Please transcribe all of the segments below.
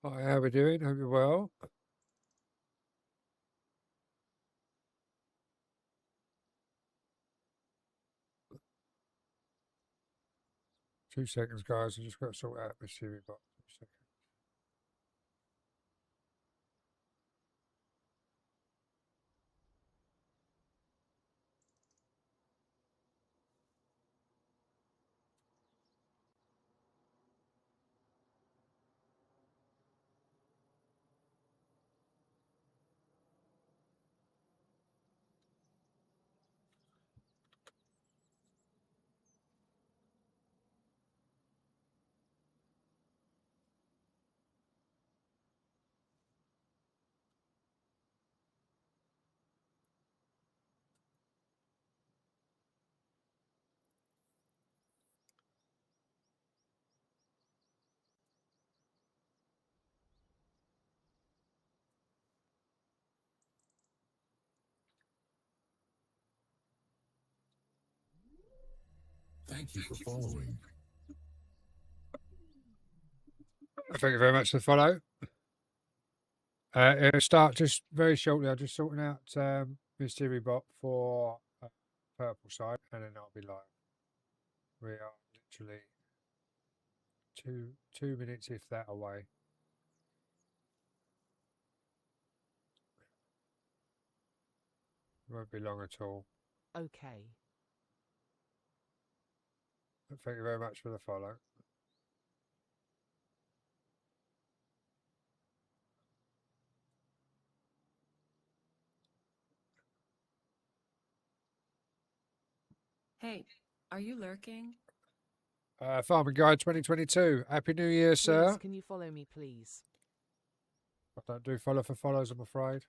Hi, how we doing? Hope you're well. 2 seconds, guys. I just got to sort out my Siri box. 2 seconds. Thank you for following. Thank you very much for the follow. It'll start just very shortly. I'm just sorting out my Siri bot for Purple Side, and then I'll be live. We are literally two minutes, if that, away. Won't be long at all. Okay. But thank you very much for the follow. Hey, are you lurking? Farming Guide 2022. Happy New Year, sir. Please, can you follow me, please? I don't do follow for follows, I'm afraid.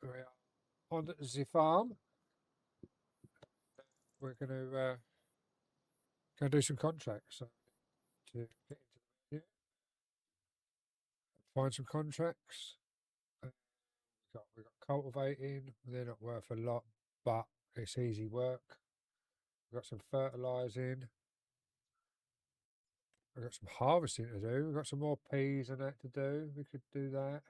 We are on the farm. We're going to go do some contracts. So to get into the menu, find some contracts. We've got cultivating. They're not worth a lot, but it's easy work. We've got some fertilising. We've got some harvesting to do. We've got some more peas and that to do. We could do that.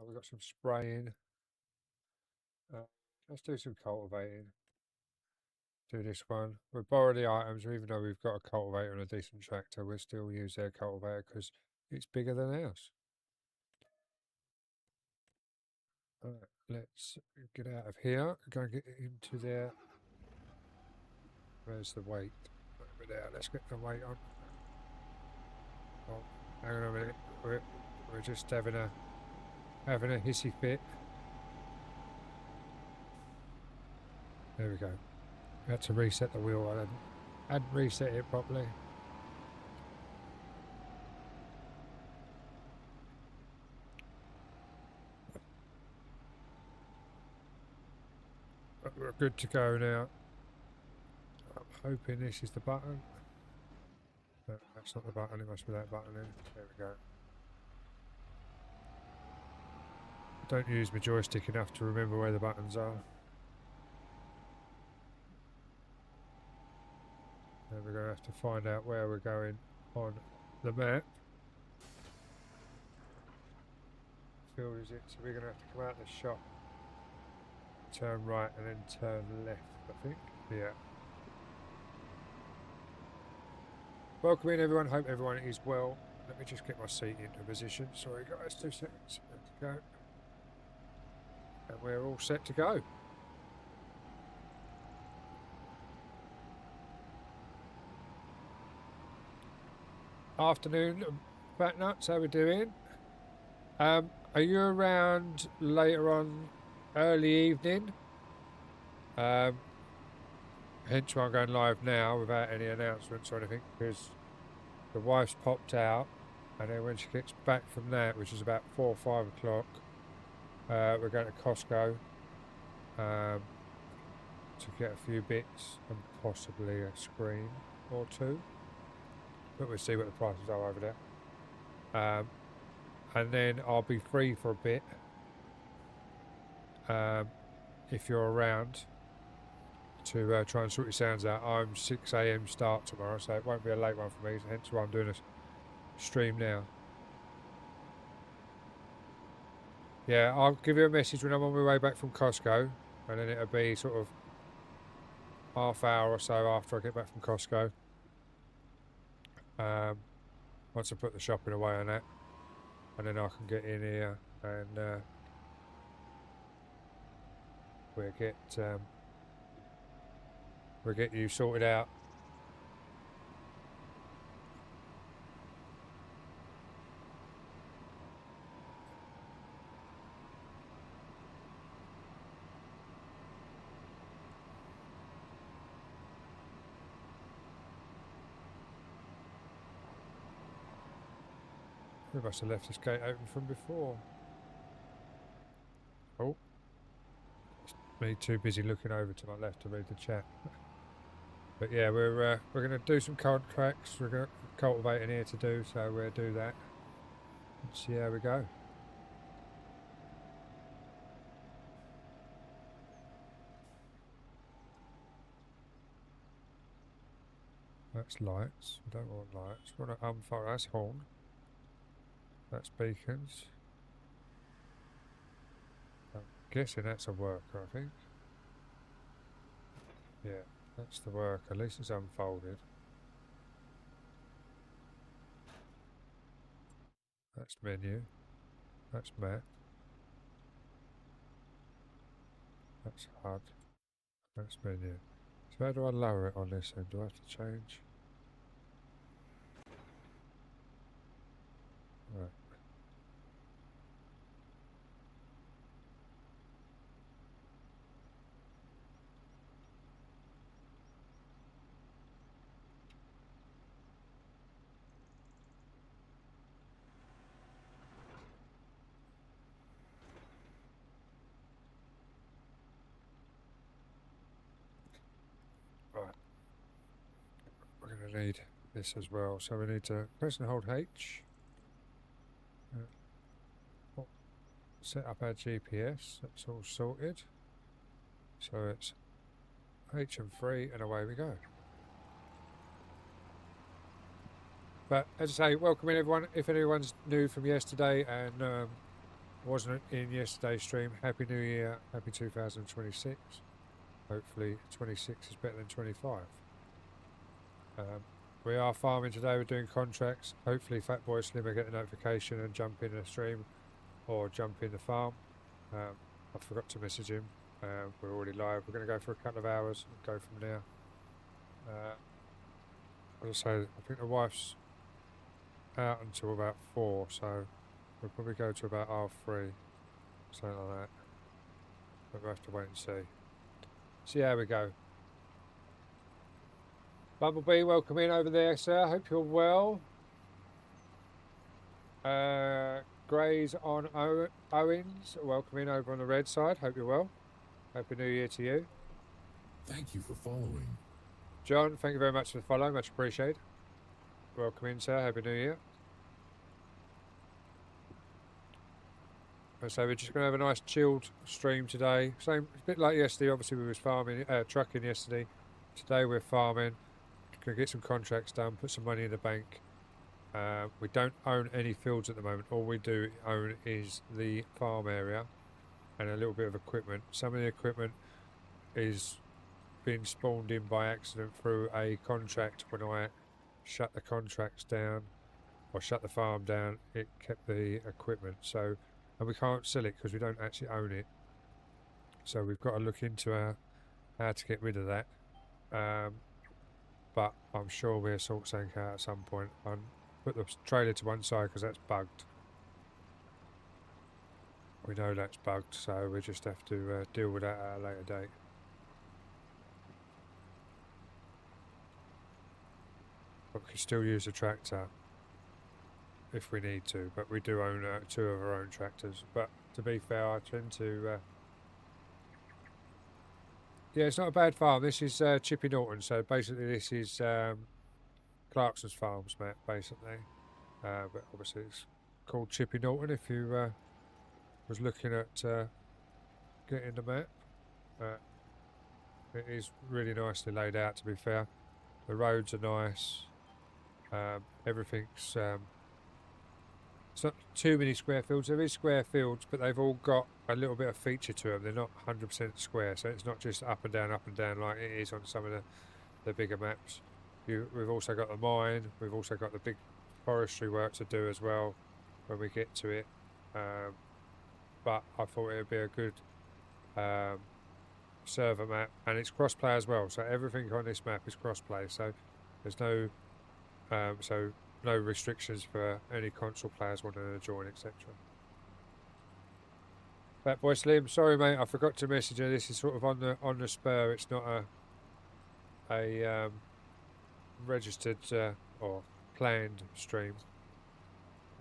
We've got some spraying. Let's do some cultivating. Do this one. We borrow the items, even though we've got a cultivator and a decent tractor, we'll still use their cultivator because it's bigger than ours. Alright, let's get out of here. Go and get into there. Where's the weight? Over there. Let's get the weight on. Oh, hang on a minute. We're just having a hissy fit. There we go. We had to reset the wheel. I hadn't reset it properly. But we're good to go now. I'm hoping this is the button. No, that's not the button. It must be that button then. There we go. I don't use my joystick enough to remember where the buttons are. And we're going to have to find out where we're going on the map. Field is it? So we're going to have to come out the shop, turn right, and then turn left, I think. Yeah. Welcome in, everyone. Hope everyone is well. Let me just get my seat into position. Sorry, guys. 2 seconds. There we go. And we're all set to go. Afternoon, Fat Nuts. How we doing? Are you around later on, early evening? Hence why I'm going live now without any announcements or anything, because the wife's popped out, and then when she gets back from that, which is about 4 or 5 o'clock, we're going to Costco to get a few bits and possibly a screen or two. But we'll see what the prices are over there. And then I'll be free for a bit if you're around. to try and sort your sounds out. I'm 6 a.m. start tomorrow, so it won't be a late one for me, hence why I'm doing a stream now. Yeah, I'll give you a message when I'm on my way back from Costco, and then it'll be sort of half hour or so after I get back from Costco. Once I put the shopping away on that, and then I can get in here and we'll get you sorted out. We must have left this gate open from before. Oh, it's me too busy looking over to my left to read the chat. But yeah, we're going to do some contracts. We're got cultivating here to do, so we'll do that and see how we go. That's lights. We don't want lights. We want to unfold. That's horn. That's beacons. I'm guessing that's a worker, I think. Yeah, that's the worker. At least it's unfolded. That's menu. That's map. That's HUD. That's menu. So how do I lower it on this end? Do I have to change? Right. Right. We're going to need this as well. So we need to press and hold H. Set up our GPS. That's all sorted. So it's H and 3 and away we go. But as I say, welcome in everyone. If anyone's new from yesterday and wasn't in yesterday's stream, Happy New Year, Happy 2026. Hopefully 26 is better than 25. We are farming today, we're doing contracts. Hopefully Fatboy Slim will get a notification and jump in a stream or jump in the farm. I forgot to message him. We're already live. We're going to go for a couple of hours and go from there. As I say, I think the wife's out until about 4, so we'll probably go to about 3:30, something like that. But we'll have to wait and see how we go. Bumblebee, welcome in over there, sir. Hope you're well. Grays on Owens, welcome in over on the red side. Hope you're well. Happy New Year to you. Thank you for following. John, thank you very much for the follow. Much appreciated. Welcome in, sir. Happy New Year. So we're just going to have a nice chilled stream today. Same, a bit like yesterday. Obviously, we was farming, trucking yesterday. Today we're farming. Going to get some contracts done, put some money in the bank. We don't own any fields at the moment. All we do own is the farm area and a little bit of equipment. Some of the equipment is being spawned in by accident through a contract. When I shut the contracts down or shut the farm down, it kept the equipment. So, and we can't sell it because we don't actually own it. So we've got to look into how to get rid of that. But I'm sure we'll sort something out at some point. I'll put the trailer to one side because that's bugged. We know that's bugged, so we just have to deal with that at a later date. But we can still use the tractor if we need to, but we do own 2 of our own tractors. But to be fair, I tend to... yeah, it's not a bad farm. This is Chippy Norton, so basically this is Clarkson's Farms, Matt, basically. But obviously it's called Chippy Norton if you was looking at getting the map. It is really nicely laid out, to be fair. The roads are nice. Everything's... it's not too many square fields. There is square fields, but they've all got a little bit of feature to them. They're not 100% square, so it's not just up and down like it is on some of the bigger maps. We've also got the mine. We've also got the big forestry work to do as well when we get to it. But I thought it would be a good server map, and it's crossplay as well. So everything on this map is crossplay. So there's no no restrictions for any console players wanting to join, etc. Fat Boy Slim, sorry mate, I forgot to message you. This is sort of on the spur. It's not a registered or planned stream.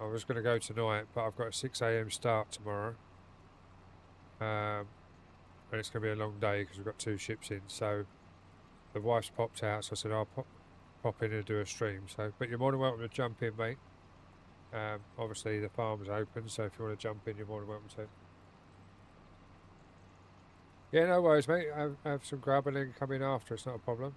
I was going to go tonight, but I've got a 6 AM start tomorrow, and it's going to be a long day because we've got 2 ships in. So the wife's popped out, so I said I'll pop in and do a stream. So, but you're more than welcome to jump in, mate. Obviously the farm's open, so if you want to jump in, you're more than welcome to. Yeah, no worries, mate. Have some grub and then come in after. It's not a problem.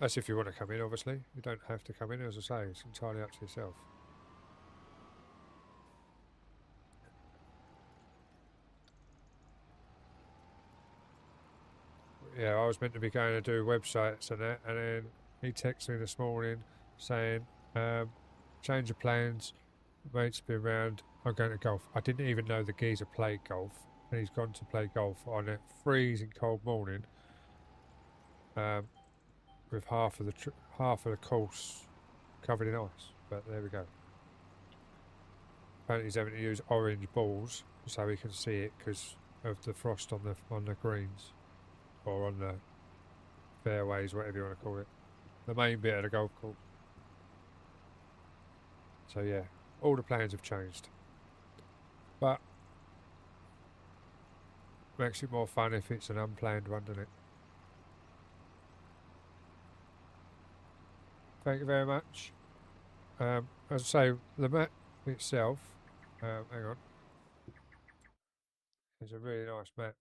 That's if you want to come in, obviously. You don't have to come in, as I say. It's entirely up to yourself. Yeah, I was meant to be going to do websites and that, and then he texted me this morning saying, change of plans, mates be around, I'm going to golf. I didn't even know the geezer played golf, and he's gone to play golf on a freezing cold morning, with half of the course covered in ice. But there we go. Apparently he's having to use orange balls so he can see it because of the frost on the greens. Or on the fairways, whatever you want to call it. The main bit of the golf course. So yeah, all the plans have changed. But makes it more fun if it's an unplanned one, doesn't it? Thank you very much. As I say, the map itself, hang on. It's a really nice map.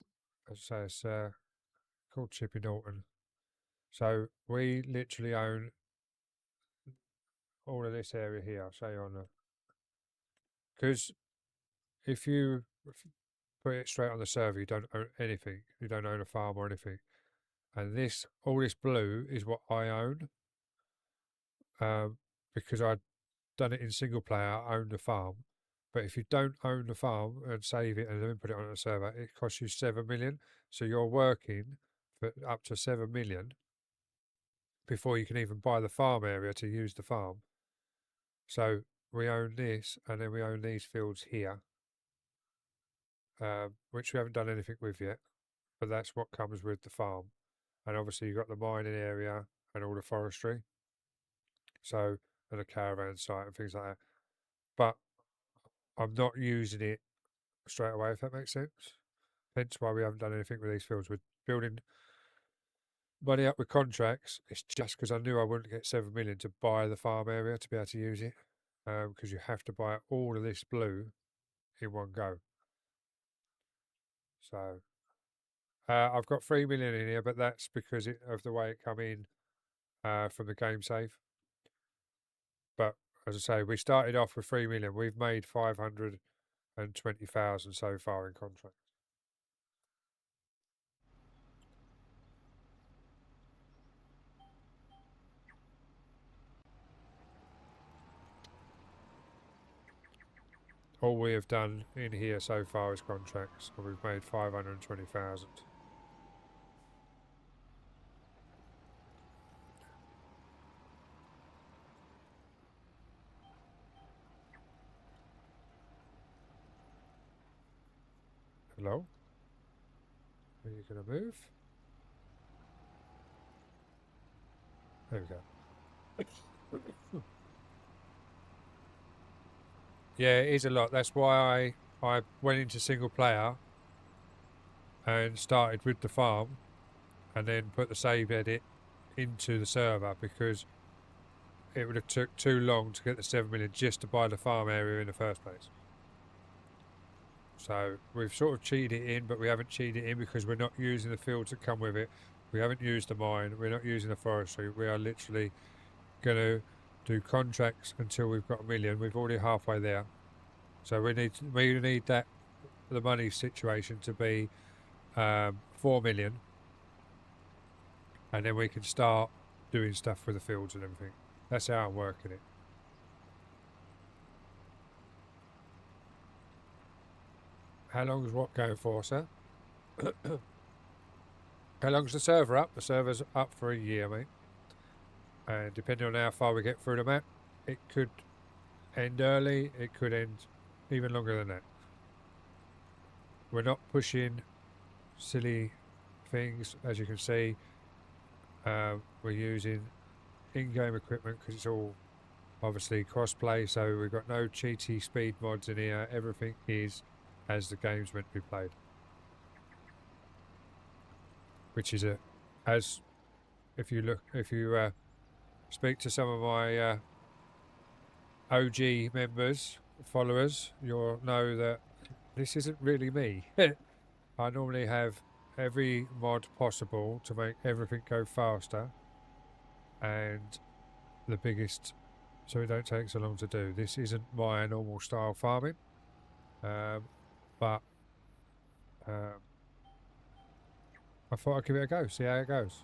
As I say, it's called Chippy Norton. So we literally own all of this area here. I'll show you on the... Because if you put it straight on the server, you don't own anything. You don't own a farm or anything. And all this blue is what I own. Because I'd done it in single player, I own the farm. But if you don't own the farm and save it and then put it on the server, it costs you 7 million. So you're working for up to 7 million before you can even buy the farm area to use the farm. So we own this, and then we own these fields here, which we haven't done anything with yet, but that's what comes with the farm. And obviously you've got the mining area and all the forestry, so, and a caravan site and things like that. But I'm not using it straight away, if that makes sense. Hence why we haven't done anything with these fields. We're building money up with contracts. It's just because I knew I wouldn't get 7 million to buy the farm area to be able to use it, because you have to buy all of this blue in one go. So I've got 3 million in here, but that's because of the way it come in from the game save. But as I say, we started off with 3 million. We've made 520,000 so far in contracts. All we have done in here so far is contracts, and we've made 520,000. Hello? Are you going to move? There we go. Yeah, it is a lot. That's why I went into single player and started with the farm and then put the save edit into the server, because it would have took too long to get the 7 million just to buy the farm area in the first place. So we've sort of cheated it in, but we haven't cheated it in because we're not using the fields that come with it. We haven't used the mine. We're not using the forestry. We are literally going to do contracts until we've got 1 million. We've already halfway there. So we need that, the money situation to be 4 million. And then we can start doing stuff with the fields and everything. That's how I'm working it. How long is what going for, sir? How long is the server up? The server's up for a year, mate. And depending on how far we get through the map, it could end early, it could end even longer than that. We're not pushing silly things, as you can see. We're using in-game equipment because it's all obviously cross-play, so we've got no cheaty speed mods in here. Everything is as the game's meant to be played, which is if you speak to some of my OG members, followers, you'll know that this isn't really me. I normally have every mod possible to make everything go faster and the biggest, so it don't take so long to do. This isn't my normal style farming, but I thought I'd give it a go, see how it goes.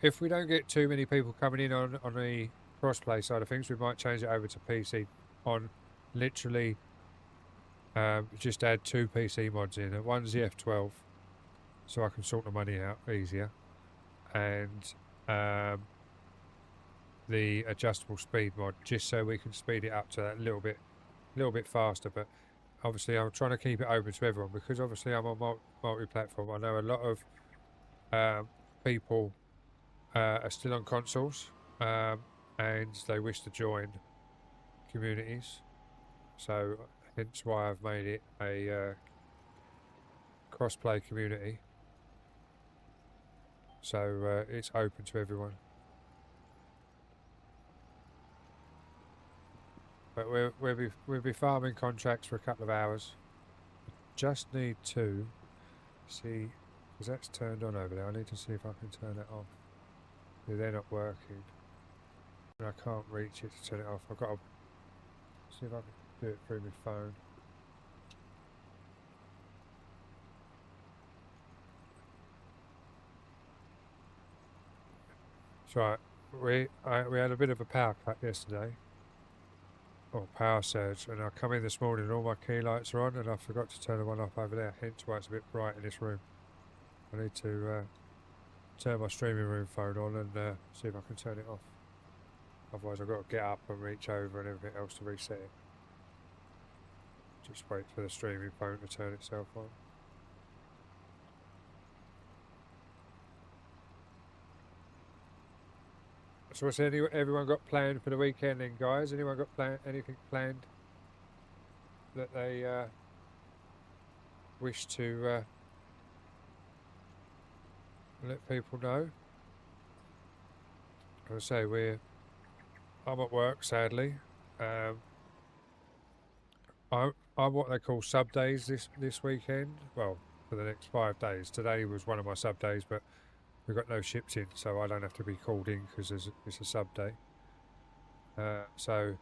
If we don't get too many people coming in on the crossplay side of things, we might change it over to PC on literally just add 2 PC mods in. One's the F12, so I can sort the money out easier, and the adjustable speed mod, just so we can speed it up to that little bit faster. But obviously I'm trying to keep it open to everyone because obviously I'm on multi-platform. I know a lot of people are still on consoles and they wish to join communities, so hence why I've made it a cross-play community, so it's open to everyone. But we'll be farming contracts for a couple of hours. Just need to see, because that's turned on over there. I need to see if I can turn it off. Yeah, they're not working, and I can't reach it to turn it off. I've got to see if I can do it through my phone. That's right. We had a bit of a power cut yesterday, or power surge, and I come in this morning and all my key lights are on, and I forgot to turn the one off over there. Hence why it's a bit bright in this room. I need to turn my streaming room phone on and see if I can turn it off. Otherwise I've got to get up and reach over and everything else to reset it. Just wait for the streaming phone to turn itself on. So what's everyone got planned for the weekend then, guys? Anyone got anything planned that they wish to let people know? As I say, I'm at work, sadly. I'm what they call sub days this weekend. Well, for the next 5 days. Today was one of my sub days, but we've got no ships in, so I don't have to be called in because it's a sub day. So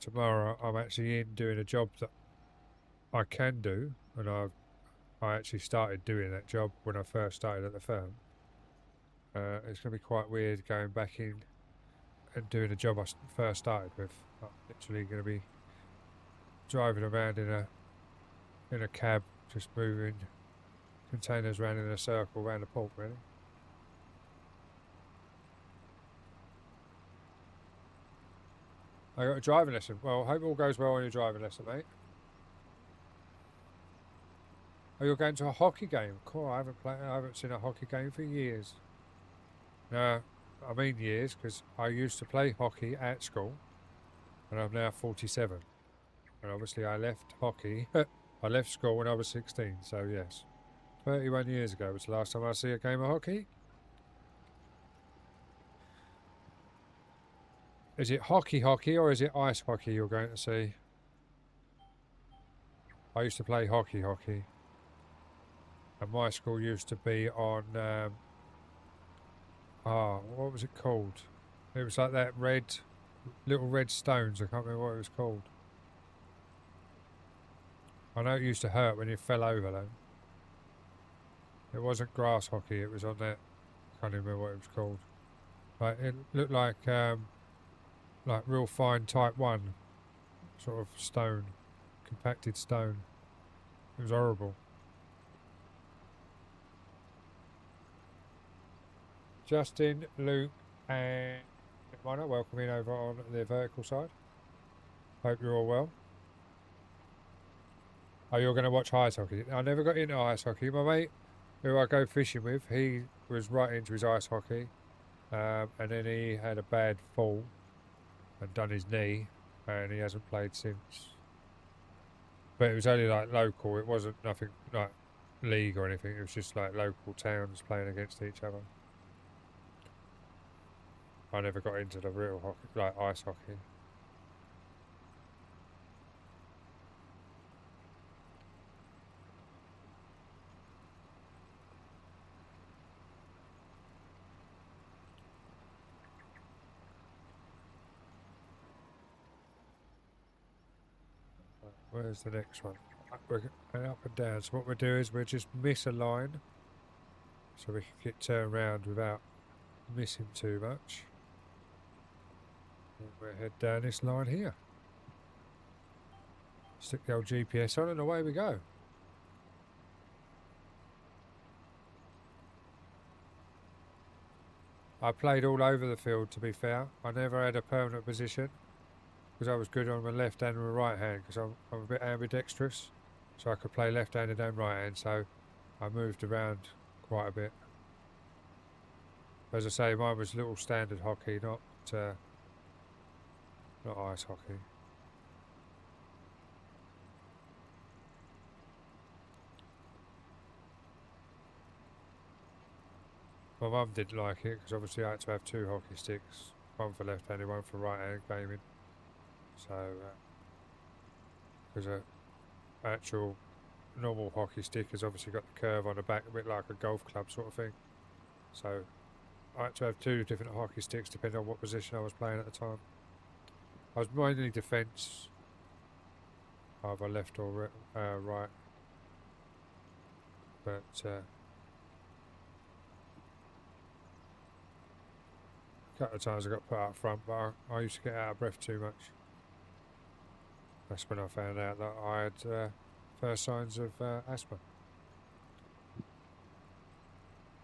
tomorrow I'm actually in doing a job that I can do, and I actually started doing that job when I first started at the firm. It's going to be quite weird going back in and doing a job I first started with. I'm literally going to be driving around in a cab, just moving containers around in a circle around the port, really. I got a driving lesson. Well, I hope all goes well on your driving lesson, mate. Oh, you're going to a hockey game? Cool. I haven't seen a hockey game for years. No, I mean years, because I used to play hockey at school, and I'm now 47. And obviously I left hockey. I left school when I was 16, so yes. 31 years ago was the last time I see a game of hockey. Is it hockey or is it ice hockey you're going to see? I used to play hockey. And my school used to be on, what was it called? It was like that little red stones. I can't remember what it was called. I know it used to hurt when you fell over though. It wasn't grass hockey, it was on that, I can't even remember what it was called. Like, it looked like real fine type 1 sort of stone, compacted stone. It was horrible. Justin, Luke and Mona, welcome in over on the vertical side. Hope you're all well. Oh, you're going to watch ice hockey? I never got into ice hockey. My mate, who I go fishing with, he was right into his ice hockey. And then he had a bad fall and done his knee, and he hasn't played since. But it was only like local, it wasn't nothing like league or anything, it was just like local towns playing against each other. I never got into the real hockey, like ice hockey. Where's the next one? We're going up and down. So what we'll do is we'll just miss a line, so we can get turned around without missing too much. And we'll head down this line here. Stick the old GPS on and away we go. I played all over the field, to be fair. I never had a permanent position because I was good on my left hand and my right hand because I'm a bit ambidextrous, so I could play left handed and right hand, so I moved around quite a bit. As I say, mine was little standard hockey, not ice hockey. My mum didn't like it because obviously I had to have 2 hockey sticks, one for left-handed, one for right-handed gaming. So, because an actual normal hockey stick has obviously got the curve on the back, a bit like a golf club sort of thing. So, I had to have 2 different hockey sticks depending on what position I was playing at the time. I was mainly defence, either left or right. But a couple of times I got put up front, but I used to get out of breath too much. That's when I found out that I had first signs of asthma.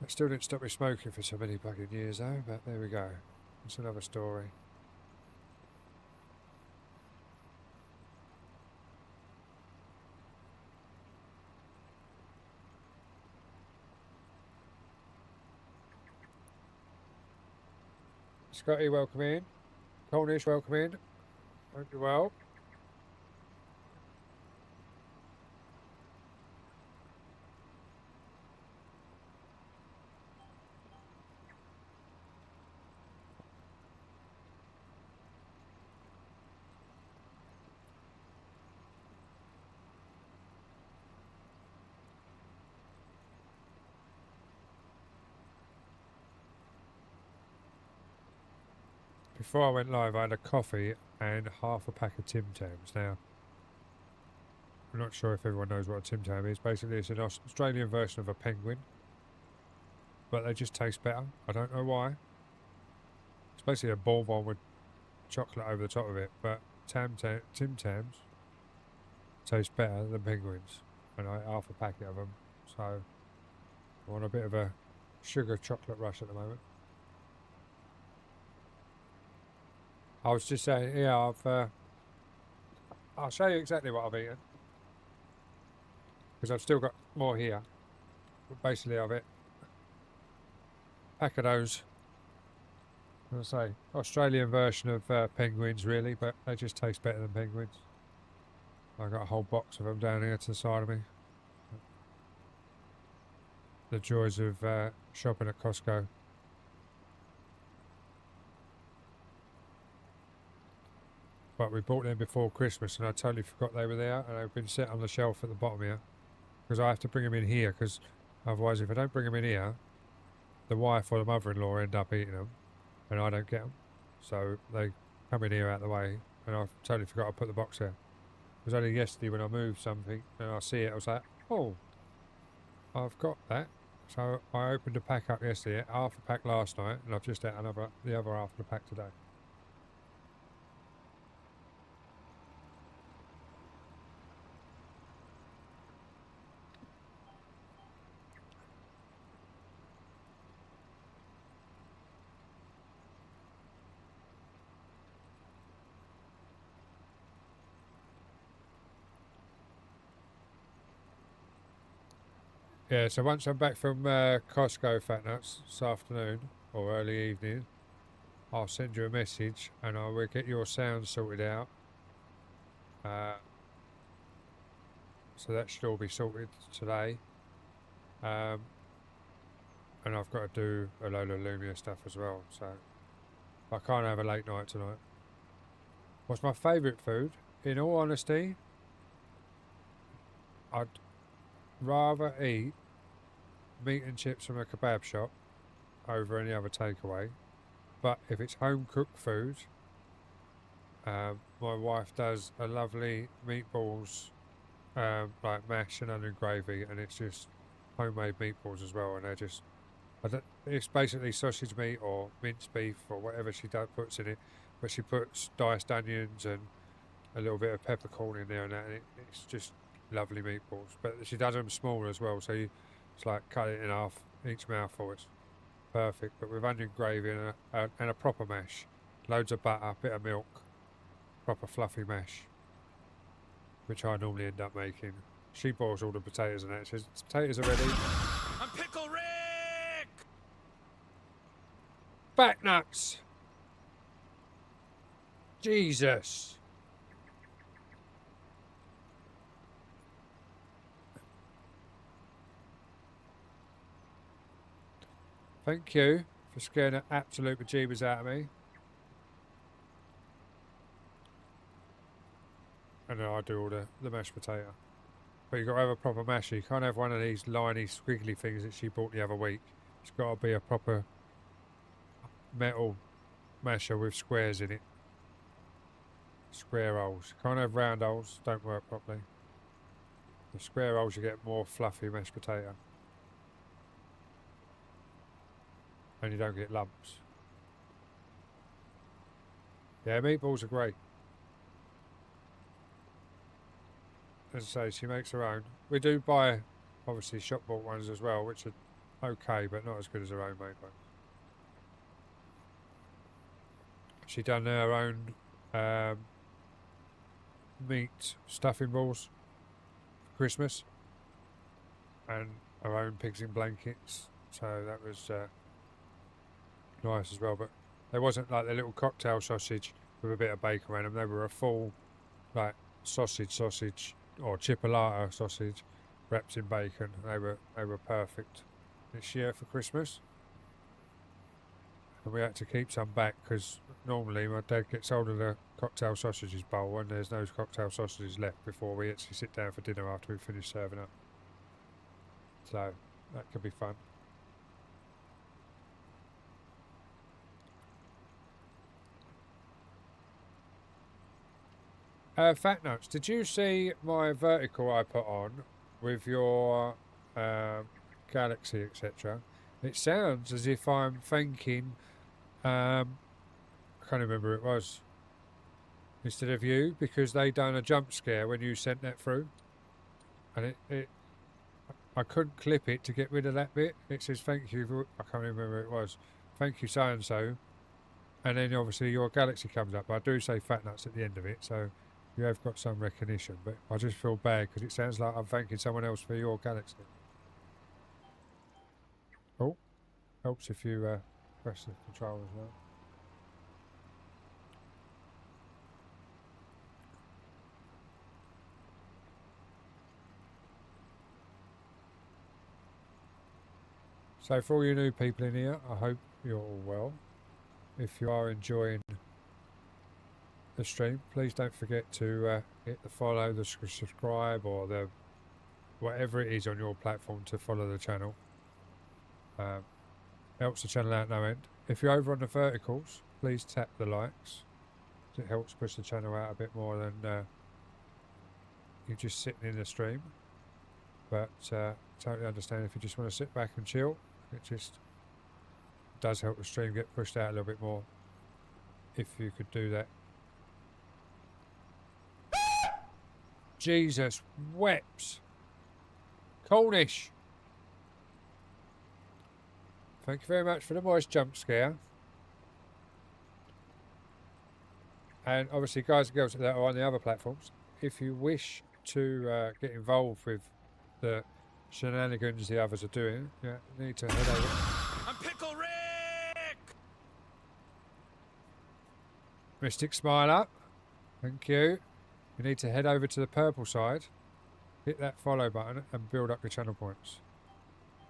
It still didn't stop me smoking for so many fucking years though, but there we go. It's another story. Scotty, welcome in. Cornish, welcome in. Hope you're well. Before I went live, I had a coffee and half a pack of Tim Tams. Now, I'm not sure if everyone knows what a Tim Tam is. Basically, it's an Australian version of a penguin, but they just taste better. I don't know why. It's basically a bonbon with chocolate over the top of it, but Tim Tams taste better than penguins, and I ate half a packet of them, so I'm on a bit of a sugar chocolate rush at the moment. I was just saying, yeah, I'll show you exactly what I've eaten, because I've still got more here, but basically I've ate a pack of those, as I say, Australian version of penguins really, but they just taste better than penguins. I've got a whole box of them down here to the side of me. The joys of shopping at Costco. but we bought them before Christmas, and I totally forgot they were there, and they've been set on the shelf at the bottom here, because I have to bring them in here, because otherwise if I don't bring them in here, the wife or the mother-in-law end up eating them, and I don't get them. So they come in here out of the way, and I totally forgot I put the box there. It was only yesterday when I moved something, and I see it, I was like, oh, I've got that. So I opened a pack up yesterday, half a pack last night, and I've just ate the other half of the pack today. Yeah, so once I'm back from Costco Fat Nuts this afternoon, or early evening, I'll send you a message, and I will get your sound sorted out. So that should all be sorted today. And I've got to do a load of Lumia stuff as well, so I can't have a late night tonight. What's my favourite food? In all honesty, I'd rather eat meat and chips from a kebab shop over any other takeaway. But if it's home cooked food, my wife does a lovely meatballs, like mash and onion gravy, and it's just homemade meatballs as well, and they're just, it's basically sausage meat or minced beef or whatever she puts in it, but she puts diced onions and a little bit of peppercorn in there and that, and it's just lovely meatballs. But she does them small as well, so it's like cut it in half each mouthful. It's perfect, but with onion gravy and a proper mash, loads of butter, bit of milk, proper fluffy mash, which I normally end up making. She boils all the potatoes and that. She says, potatoes are ready. I'm Pickle Rick! Fat Nuts! Jesus! Thank you for scaring the absolute bejeebers out of me. And then I do all the mashed potato. But you've got to have a proper masher. You can't have one of these liney, squiggly things that she bought the other week. It's got to be a proper metal masher with squares in it. Square holes. Can't have round holes, don't work properly. The square holes you get more fluffy mashed potato. And you don't get lumps. Yeah, meatballs are great. As I say, she makes her own. We do buy, obviously, shop bought ones as well, which are okay, but not as good as her own made ones. She done her own meat stuffing balls for Christmas, and her own pigs in blankets. So that was nice as well. But they wasn't like the little cocktail sausage with a bit of bacon around them. They were a full, like, sausage or chipolata sausage wrapped in bacon. They were perfect this year for Christmas, and we had to keep some back because normally my dad gets hold of the cocktail sausages bowl and there's no cocktail sausages left before we actually sit down for dinner after we finish serving up. So that could be fun. Fat Nuts, did you see my vertical I put on with your Galaxy, etc.? It sounds as if I'm thanking, I can't remember who it was, instead of you, because they done a jump scare when you sent that through. And I couldn't clip it to get rid of that bit. It says thank you for, I can't remember who it was. Thank you so-and-so. And then obviously your Galaxy comes up. But I do say Fat Nuts at the end of it, so you have got some recognition, but I just feel bad because it sounds like I'm thanking someone else for your Galaxy. Oh, helps if you press the control as well. So for all you new people in here, I hope you're all well. If you are enjoying the stream, please don't forget to hit the follow, the subscribe, or the whatever it is on your platform to follow the channel. Helps the channel out no end. If you're over on the verticals, please tap the likes. It helps push the channel out a bit more than you just sitting in the stream. But totally understand if you just want to sit back and chill. It just does help the stream get pushed out a little bit more if you could do that. Jesus weeps. Cornish. Thank you very much for the moist jump scare. And obviously, guys and girls that are on the other platforms, if you wish to get involved with the shenanigans the others are doing, you need to head over. I'm Pickle Rick! Mystic Smiler, thank you. You need to head over to the purple side, hit that follow button, and build up your channel points.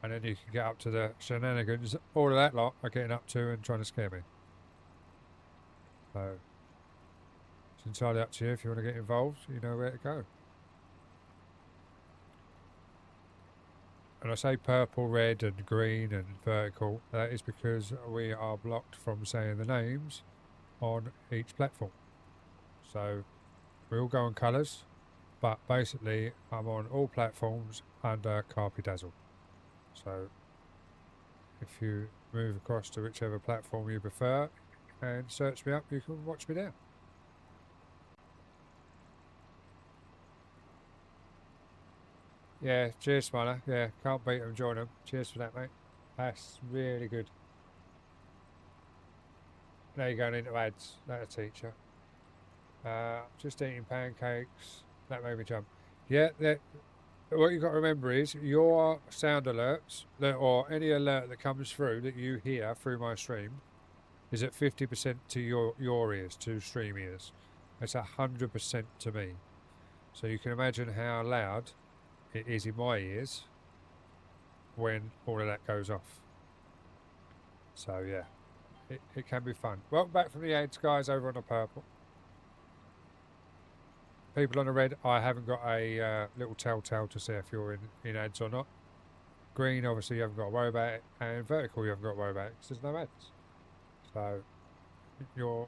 And then you can get up to the shenanigans all of that lot are getting up to and trying to scare me. So it's entirely up to you. If you want to get involved, you know where to go. And I say purple, red and green and vertical. That is because we are blocked from saying the names on each platform. So we all go on colours, but basically I'm on all platforms under Carpy Dazzle. So if you move across to whichever platform you prefer and search me up, you can watch me there. Yeah, cheers, Smiler. Yeah, can't beat them, join them. Cheers for that, mate. That's really good. Now you're going into ads. That a teacher. Just eating pancakes. That made me jump. Yeah, what you've got to remember is your sound alerts, or any alert that comes through that you hear through my stream, is at 50% to your ears, to stream ears. It's 100% to me. So you can imagine how loud it is in my ears when all of that goes off. So yeah, it can be fun. Welcome back from the ads, guys, over on the purple. People on the red, I haven't got a little telltale to see if you're in ads or not. Green, obviously, you haven't got to worry about it. And vertical, you haven't got to worry about it because there's no ads. So your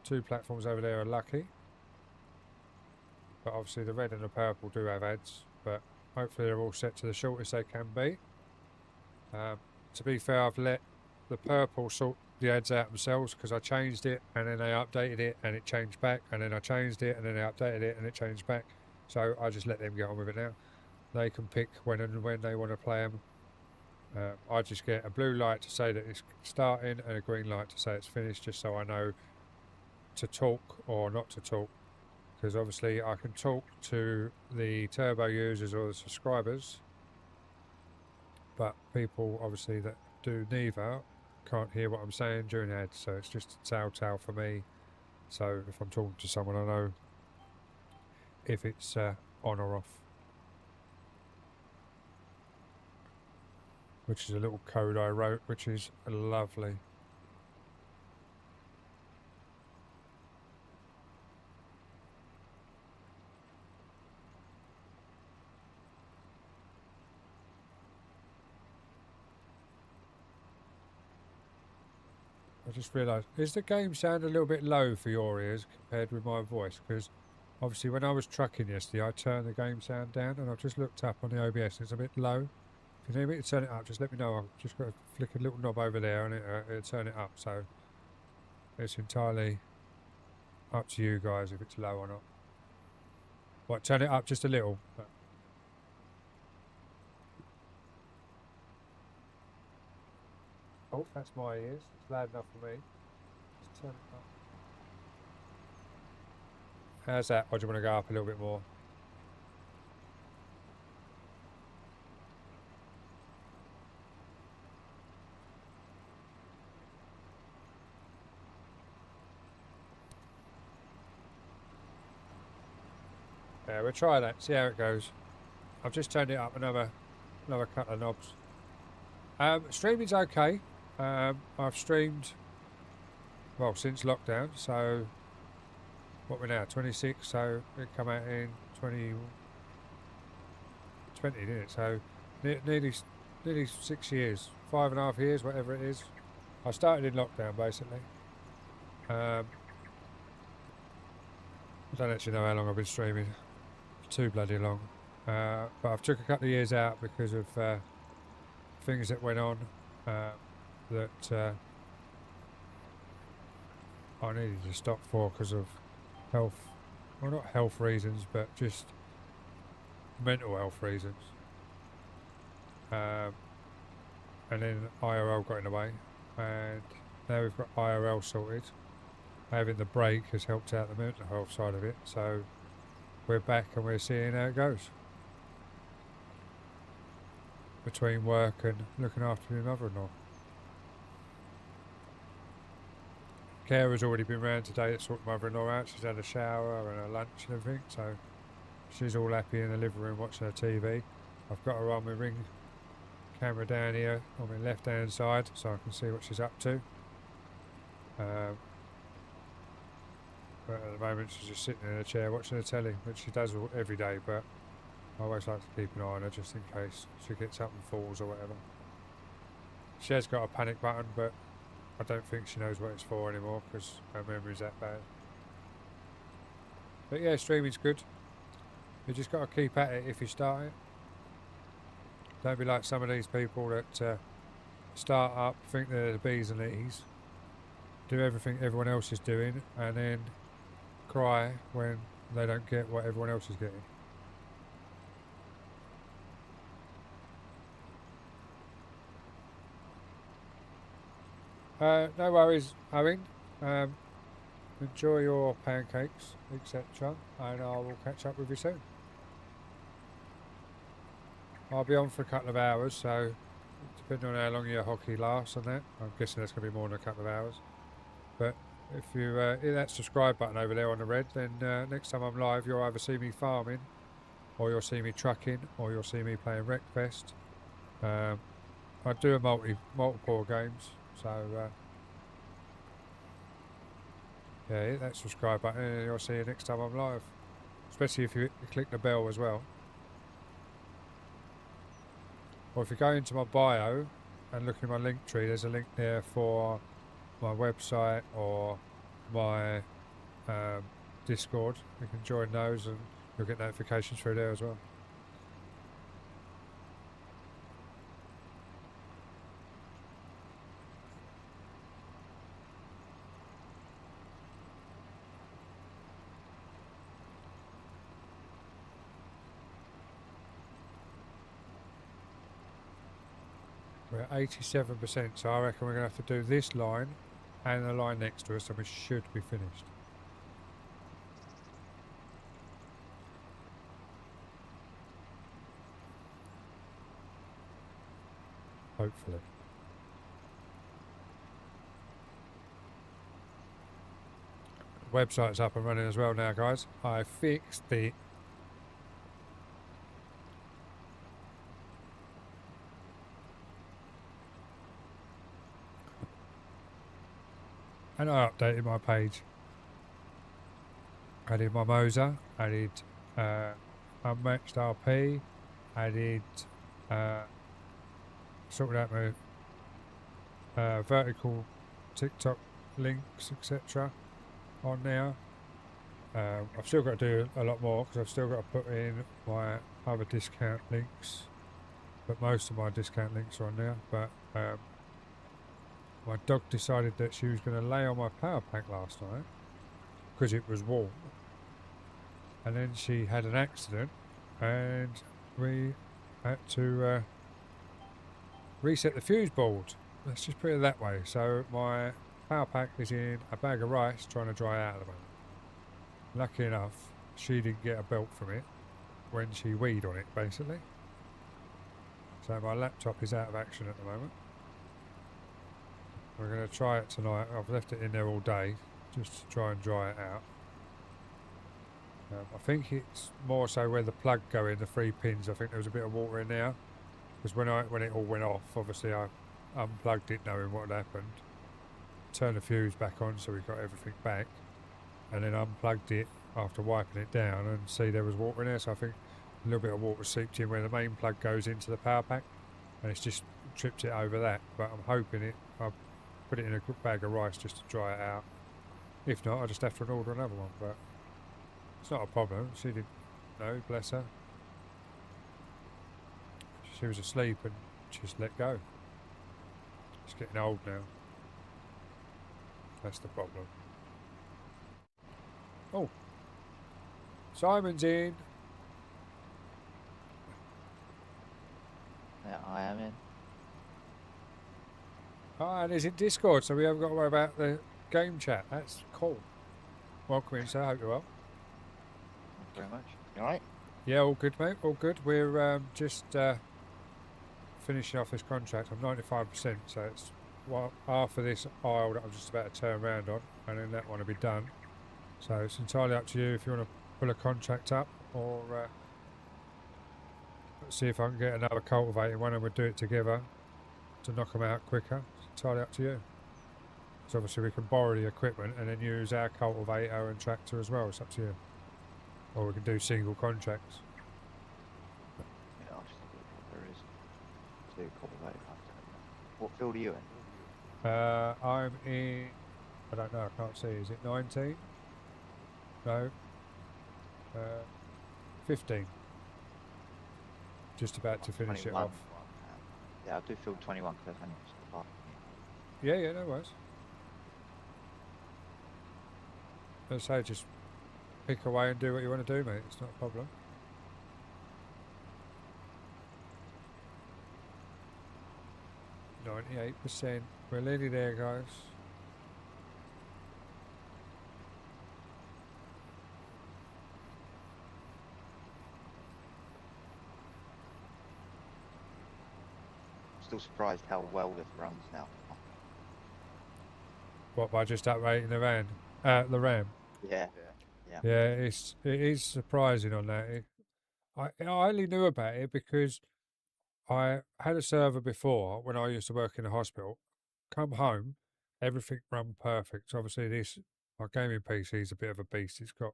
two platforms over there are lucky. But obviously the red and the purple do have ads. But hopefully they're all set to the shortest they can be. To be fair, I've let the purple sort the ads out themselves because I changed it and then they updated it and it changed back, and then I changed it and then they updated it and it changed back. So I just let them get on with it now. They can pick when and when they want to play them. I just get a blue light to say that it's starting and a green light to say it's finished, just so I know to talk or not to talk. Because obviously I can talk to the turbo users or the subscribers, but people obviously that do neither can't hear what I'm saying during ads, so it's just a telltale for me. So if I'm talking to someone, I know if it's on or off. Which is a little code I wrote, which is lovely. I just realised, is the game sound a little bit low for your ears compared with my voice? Because obviously when I was trucking yesterday, I turned the game sound down and I've just looked up on the OBS. It's a bit low. If you need me to turn it up, just let me know. I've just got to flick a little knob over there and it'll turn it up. So it's entirely up to you guys if it's low or not. What, turn it up just a little? Oh, that's my ears. It's loud enough for me. Just turn it up. How's that? Or do you want to go up a little bit more? Yeah, we'll try that, see how it goes. I've just turned it up another couple of knobs. Streaming's okay. I've streamed, well, since lockdown, so what we're now, 26, so it come out in 2020, didn't it? So nearly 6 years, 5.5 years, whatever it is. I started in lockdown, basically. I don't actually know how long I've been streaming. Too bloody long. But I've took a couple of years out because of things that went on that I needed to stop for because of health. Well, not health reasons, but just mental health reasons. And then IRL got in the way, and now we've got IRL sorted. Having the break has helped out the mental health side of it, so we're back and we're seeing how it goes. Between work and looking after my mother-in-law. Kara's already been round today to sort mother-in-law out. She's had a shower and a lunch and everything, so she's all happy in the living room watching her TV. I've got her on my ring camera down here on my left hand side so I can see what she's up to. But at the moment she's just sitting in a chair watching the telly, which she does every day, but I always like to keep an eye on her just in case she gets up and falls or whatever. She has got a panic button, but I don't think she knows what it's for anymore because her memory's that bad. But yeah, streaming's good. You just got to keep at it if you start it. Don't be like some of these people that start up, think they're the bees and E's, do everything everyone else is doing, and then cry when they don't get what everyone else is getting. No worries, Owen. Enjoy your pancakes, etc. And I will catch up with you soon. I'll be on for a couple of hours, so depending on how long your hockey lasts and that, I'm guessing that's going to be more than a couple of hours. But if you hit that subscribe button over there on the red, then next time I'm live, you'll either see me farming, or you'll see me trucking, or you'll see me playing Wreckfest. I do a multiple games, so yeah, hit that subscribe button and you'll see you next time I'm live. Especially if you click the bell as well. Or if you go into my bio and look in my link tree, there's a link there for my website or my Discord. You can join those and you'll get notifications through there as well. We're at 87%, so I reckon we're going to have to do this line and the line next to us, and we should be finished. Hopefully. The website's up and running as well now, guys. I fixed it. And I updated my page. Added my Moser, added unmatched RP, added sorted out my vertical TikTok links, etc. on now. I've still got to do a lot more because I've still got to put in my other discount links, but most of my discount links are on there. But my dog decided that she was going to lay on my power pack last night because it was warm, and then she had an accident and we had to reset the fuse board. Let's just put it that way. So my power pack is in a bag of rice trying to dry out at the moment. Lucky enough she didn't get a belt from it when she weed on it, basically. So my laptop is out of action at the moment. We're going to try it tonight. I've left it in there all day just to try and dry it out. I think it's more so where the plug go in, the 3 pins. I think there was a bit of water in there because when it all went off, obviously I unplugged it knowing what had happened. Turned the fuse back on so we got everything back. and then unplugged it after wiping it down and see there was water in there. So I think a little bit of water seeped in where the main plug goes into the power pack, and it's just tripped it over that. But I'm hoping I'll put it in a good bag of rice just to dry it out. If not, I'll just have to order another one. But it's not a problem. She didn't know, bless her. She was asleep and just let go. She's getting old now. That's the problem. Oh, Simon's in. Yeah, I am in. Oh, and he's in Discord, so we haven't got to worry about the game chat. That's cool. Welcome in, sir. Hope you're well. Thank you very much. You alright? Yeah, all good, mate. All good. We're just finishing off this contract. I'm 95%, so it's half of this aisle that I'm just about to turn around on, and then that one will be done. So it's entirely up to you if you want to pull a contract up, or see if I can get another cultivating one and we'll do it together to knock them out quicker. It's entirely up to you. So obviously we can borrow the equipment and then use our cultivator and tractor as well. It's up to you. Or we can do single contracts. Yeah, I'll just look what there is to cultivate. What field are you in? I'm in, I don't know, I can't see. Is it 19? No. 15. Just about to finish it 21. off. Yeah, I'll do field 21 because that's only just the park. Yeah, no worries. As I say, just pick away and do what you want to do, mate. It's not a problem. %. We're nearly there, guys. Still surprised how well this runs now. What, by just uprating the RAM? The RAM. Yeah. Yeah, it is surprising on that. I only knew about it because I had a server before when I used to work in a hospital. Come home, everything run perfect. Obviously, my gaming PC is a bit of a beast. It's got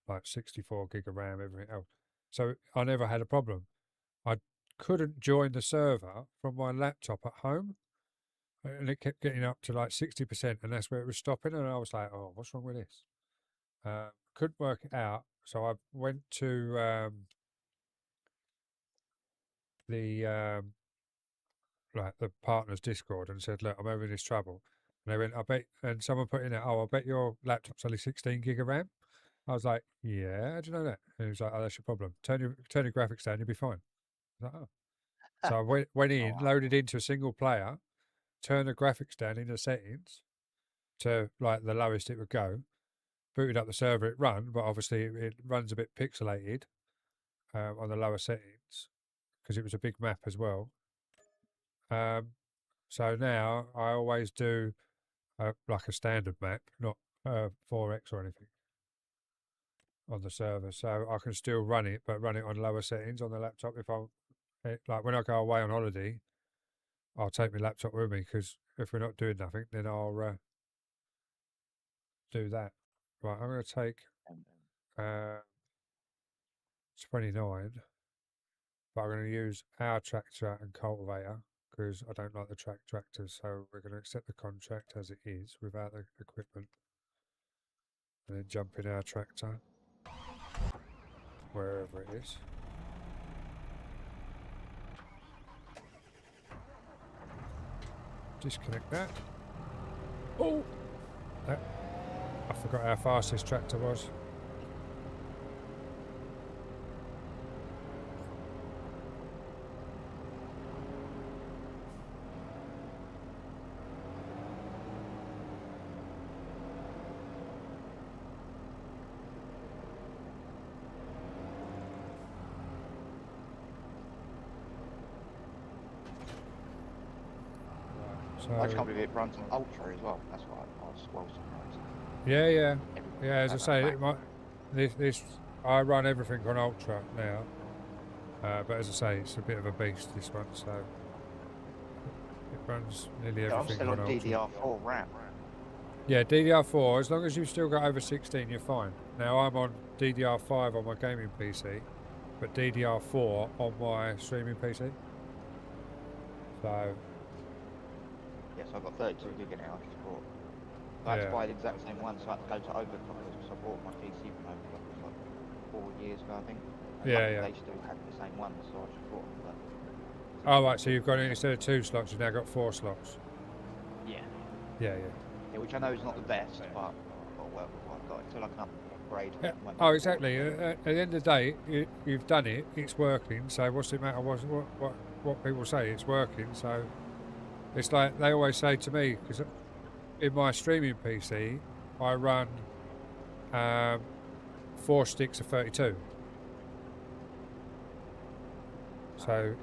like 64 gig of RAM, everything else. So I never had a problem. I couldn't join the server from my laptop at home, and it kept getting up to like 60%, and that's where it was stopping. And I was like, "Oh, what's wrong with this?" Couldn't work it out, so I went to the partner's Discord and said, "Look, I'm having this trouble." And they went, "I bet," and someone put in there, "Oh, I bet your laptop's only 16 gig of RAM." I was like, "Yeah, how do you know that?" And he was like, "Oh, that's your problem. Turn your graphics down, you'll be fine." I was like, "Oh." So I went in, wow. loaded into a single player, turned the graphics down in the settings to like the lowest it would go, booted up the server, it run, but obviously it runs a bit pixelated on the lower settings because it was a big map as well. So now I always do like a standard map, not 4x or anything on the server, so I can still run it, but run it on lower settings on the laptop. If I'm like when I go away on holiday, I'll take my laptop with me because if we're not doing nothing, then I'll do that. Right, I'm going to take 29, but I'm going to use our tractor and cultivator because I don't like the tractors, so we're going to accept the contract as it is without the equipment, and then jump in our tractor wherever it is. Disconnect that. Oh! I forgot how fast this tractor was. I just can't believe it runs on Ultra as well. That's why I was well surprised. Yeah. Everything As I like say, that. this I run everything on Ultra now, but as I say, it's a bit of a beast, this one, so it runs nearly Yeah, I'm everything still on on Ultra. DDR4 RAM. Yeah, DDR4. As long as you've still got over 16, you're fine. Now I'm on DDR5 on my gaming PC, but DDR4 on my streaming PC. So Yes, I've got 32 gig in it. I just bought. I had Yeah. to buy the exact same one, so I had to go to Overclockers because I bought my PC from Overclockers like 4 years ago, I think. And Yeah, luckily yeah. They still had the same one, so I just bought them. But Oh right, so you've got it instead of 2 slots, you've now got 4 slots. yeah. Yeah, Yeah, which I know is not the best, but I've got to work with what I've got until I can upgrade. yeah. when Oh, I'm exactly. At the end of the day, you've done it. It's working. So what's it matter? What people say? It's working. So it's like they always say to me, because in my streaming PC, I run 4 sticks of 32. So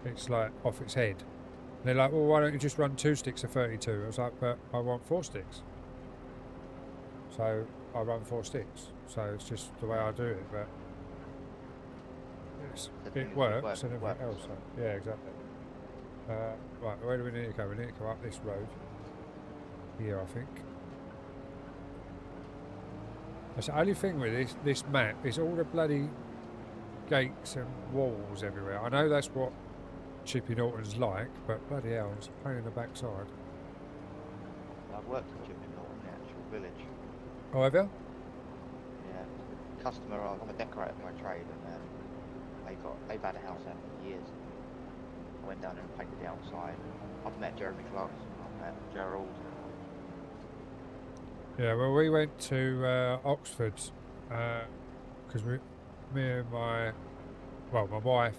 it's like off its head. And they're like, well, why don't you just run 2 sticks of 32? I was like, but I want 4 sticks. So I run 4 sticks. So it's just the way I do it. But The thing it is, works and it everything works. else. So, yeah, exactly. Right, where do we need to go? We need to go up this road. Here, I think. That's the only thing with this map is all the bloody gates and walls everywhere. I know that's what Chippy Norton's like, but bloody hell, it's a pain in the backside. I've worked in Chipping Norton, the actual village. Oh, have you? Yeah, the customer. I'm a decorator by trade, and they've had a house out for years. I went down there and painted the outside. I've met Jeremy Clarkson. I've met Gerald. Yeah, well, we went to Oxford because me and my wife,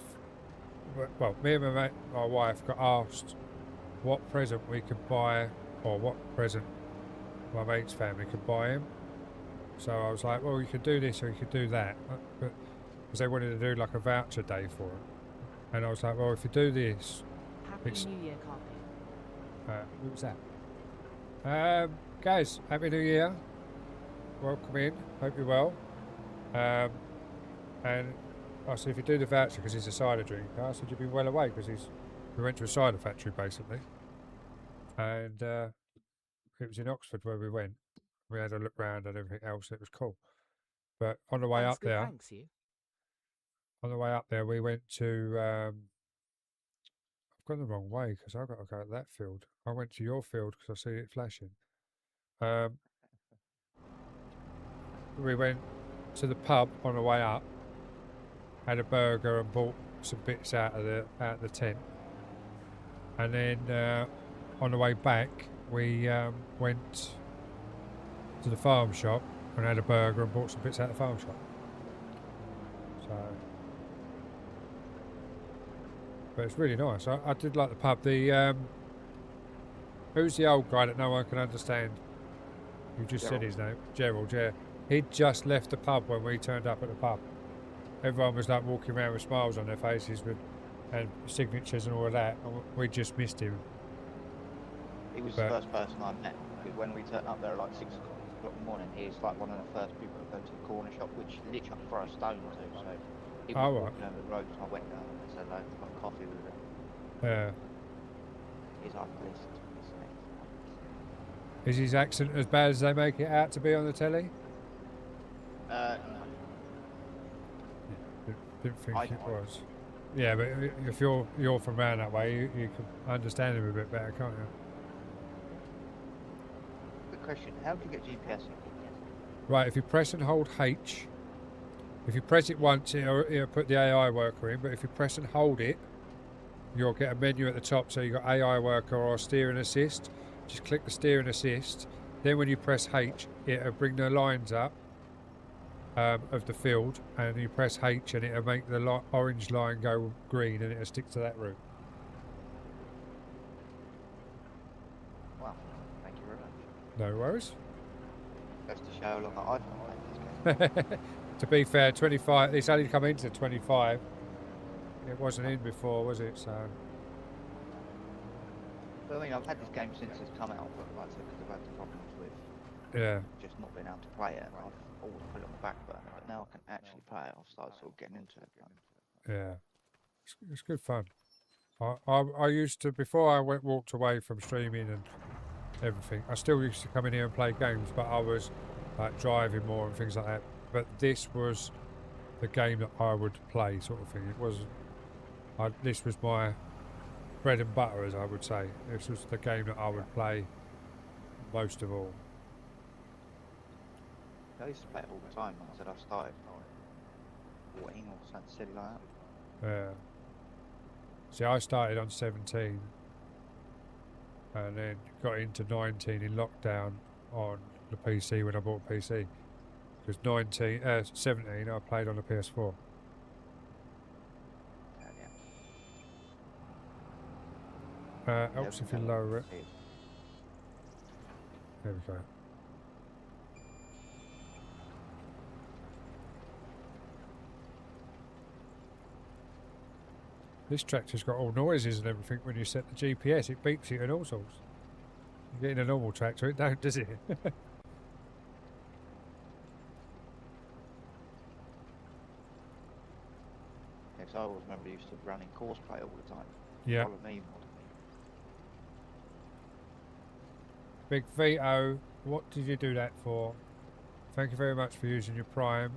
me and my wife got asked what present we could buy, or what present my mate's family could buy him. So I was like, well, you could do this or you could do that, but because they wanted to do like a voucher day for him, and I was like, well, if you do this, Happy It's- New Year, Carpet. what was that? Guys, Happy New Year. Welcome in. Hope you're well. And I said, if you do the voucher, because he's a cider drinker, I said, you'd be well away, because we went to a cider factory, basically. And it was in Oxford where we went. We had a look round and everything else. It was cool. But on the way Thanks, up good, there, thanks you. we went to... I've gone the wrong way, because I've got to go at that field. I went to your field, because I see it flashing. We went to the pub on the way up, had a burger and bought some bits out of the tent, and then on the way back we went to the farm shop and had a burger and bought some bits out of the farm shop. So, but it's really nice. I did like the pub. Who's the old guy that no one can understand? You just said Gerald. his name, Gerald. Yeah, he'd just left the pub when we turned up at the pub. Everyone was like walking around with smiles on their faces and signatures and all of that. And we just missed him. He was But- the first person I met, because when we turned up there at like 6 o'clock in the morning, he's like one of the first people to go to the corner shop, which literally I could throw a stone to. So he was Oh, right. walking over the road, so I went down and said, like, got coffee with him. Yeah. He's like, listen to this next. Is his accent as bad as they make it out to be on the telly? No. Didn't think I it don't. was. Yeah, but if you're from around that way, you can understand him a bit better, can't you? Good question. How do you get GPS in? Right, if you press and hold H, if you press it once, it'll put the AI worker in, but if you press and hold it, you'll get a menu at the top, so you've got AI worker or steering assist. Just click the steering assist, then when you press H, it'll bring the lines up of the field, and you press H and it'll make the orange line go green, and it'll stick to that route. Wow. Thank you very much. No worries. Goes to show look like iPhone playing this game. To be fair, 25, it's only come into 25. It wasn't in before, was it? So, But I mean, I've had this game since it's come out, but like I said, because I've had the problems with yeah. just not being able to play it, and I've always put it on the back burner. But now I can actually play it. I've started sort of getting into it again. Yeah, it's good fun. I used to, before I walked away from streaming and everything. I still used to come in here and play games, but I was like driving more and things like that. But this was the game that I would play, sort of thing. It was, this was my bread and butter, as I would say. This was the game that I would play most of all. I used to play it all the time. Like I said, I started like 14 or something silly like that. Yeah. See, I started on 17 and then got into 19 in lockdown on the PC when I bought a PC. Because 17 I played on the PS4. Yeah. Helps if you lower it. There we go. This tractor's got all noises and everything when you set the GPS. It beeps you and all sorts. You get in a normal tractor, it don't, does it? Yes, I always remember used to running Courseplay all the time. Yeah. Follow me more than Big Vito, what did you do that for? Thank you very much for using your Prime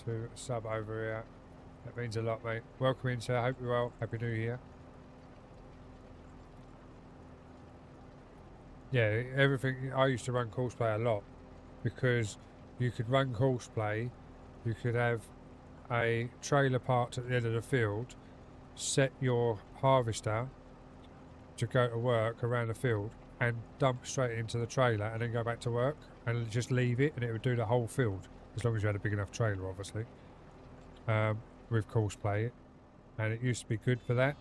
to sub over here. That means a lot, mate. Welcome in, sir. Hope you're well. Happy New Year. Yeah, everything. I used to run Courseplay a lot because you could run Courseplay, you could have a trailer parked at the end of the field, set your harvester to go to work around the field and dump straight into the trailer and then go back to work and just leave it and it would do the whole field as long as you had a big enough trailer, obviously. With Courseplay, and it used to be good for that.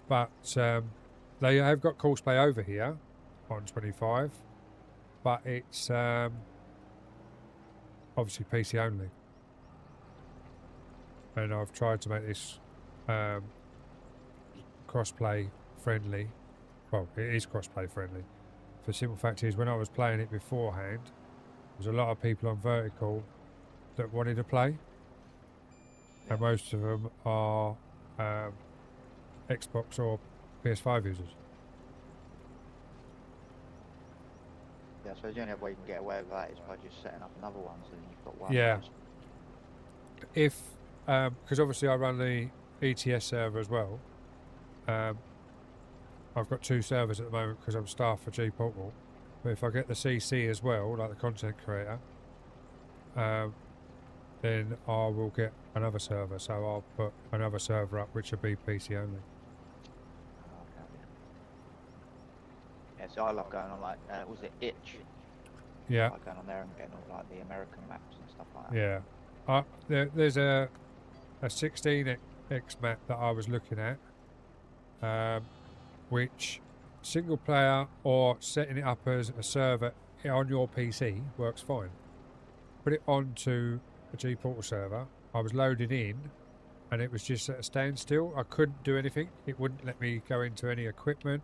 But they have got Courseplay over here on 25, but it's obviously PC only. And I've tried to make this crossplay friendly. Well, it is crossplay friendly. The simple fact is, when I was playing it beforehand, there was a lot of people on vertical that wanted to play. And most of them are Xbox or PS5 users. Yeah, so the only way you can get away with that is by just setting up another one, so then you've got one. Yeah. House. If, because obviously I run the ETS server as well. I've got 2 servers at the moment because I'm staff for G-Portal. But if I get the CC as well, like the content creator, then I will get another server. So I'll put another server up, which will be PC only. Oh, okay, yeah, so I love going on like, was it Itch? Yeah. I like going on there and getting all like the American maps and stuff like that. Yeah. There's a 16x map that I was looking at, which single player or setting it up as a server on your PC works fine. Put it onto a G-Portal server. I was loading in and it was just at a standstill. I couldn't do anything. It wouldn't let me go into any equipment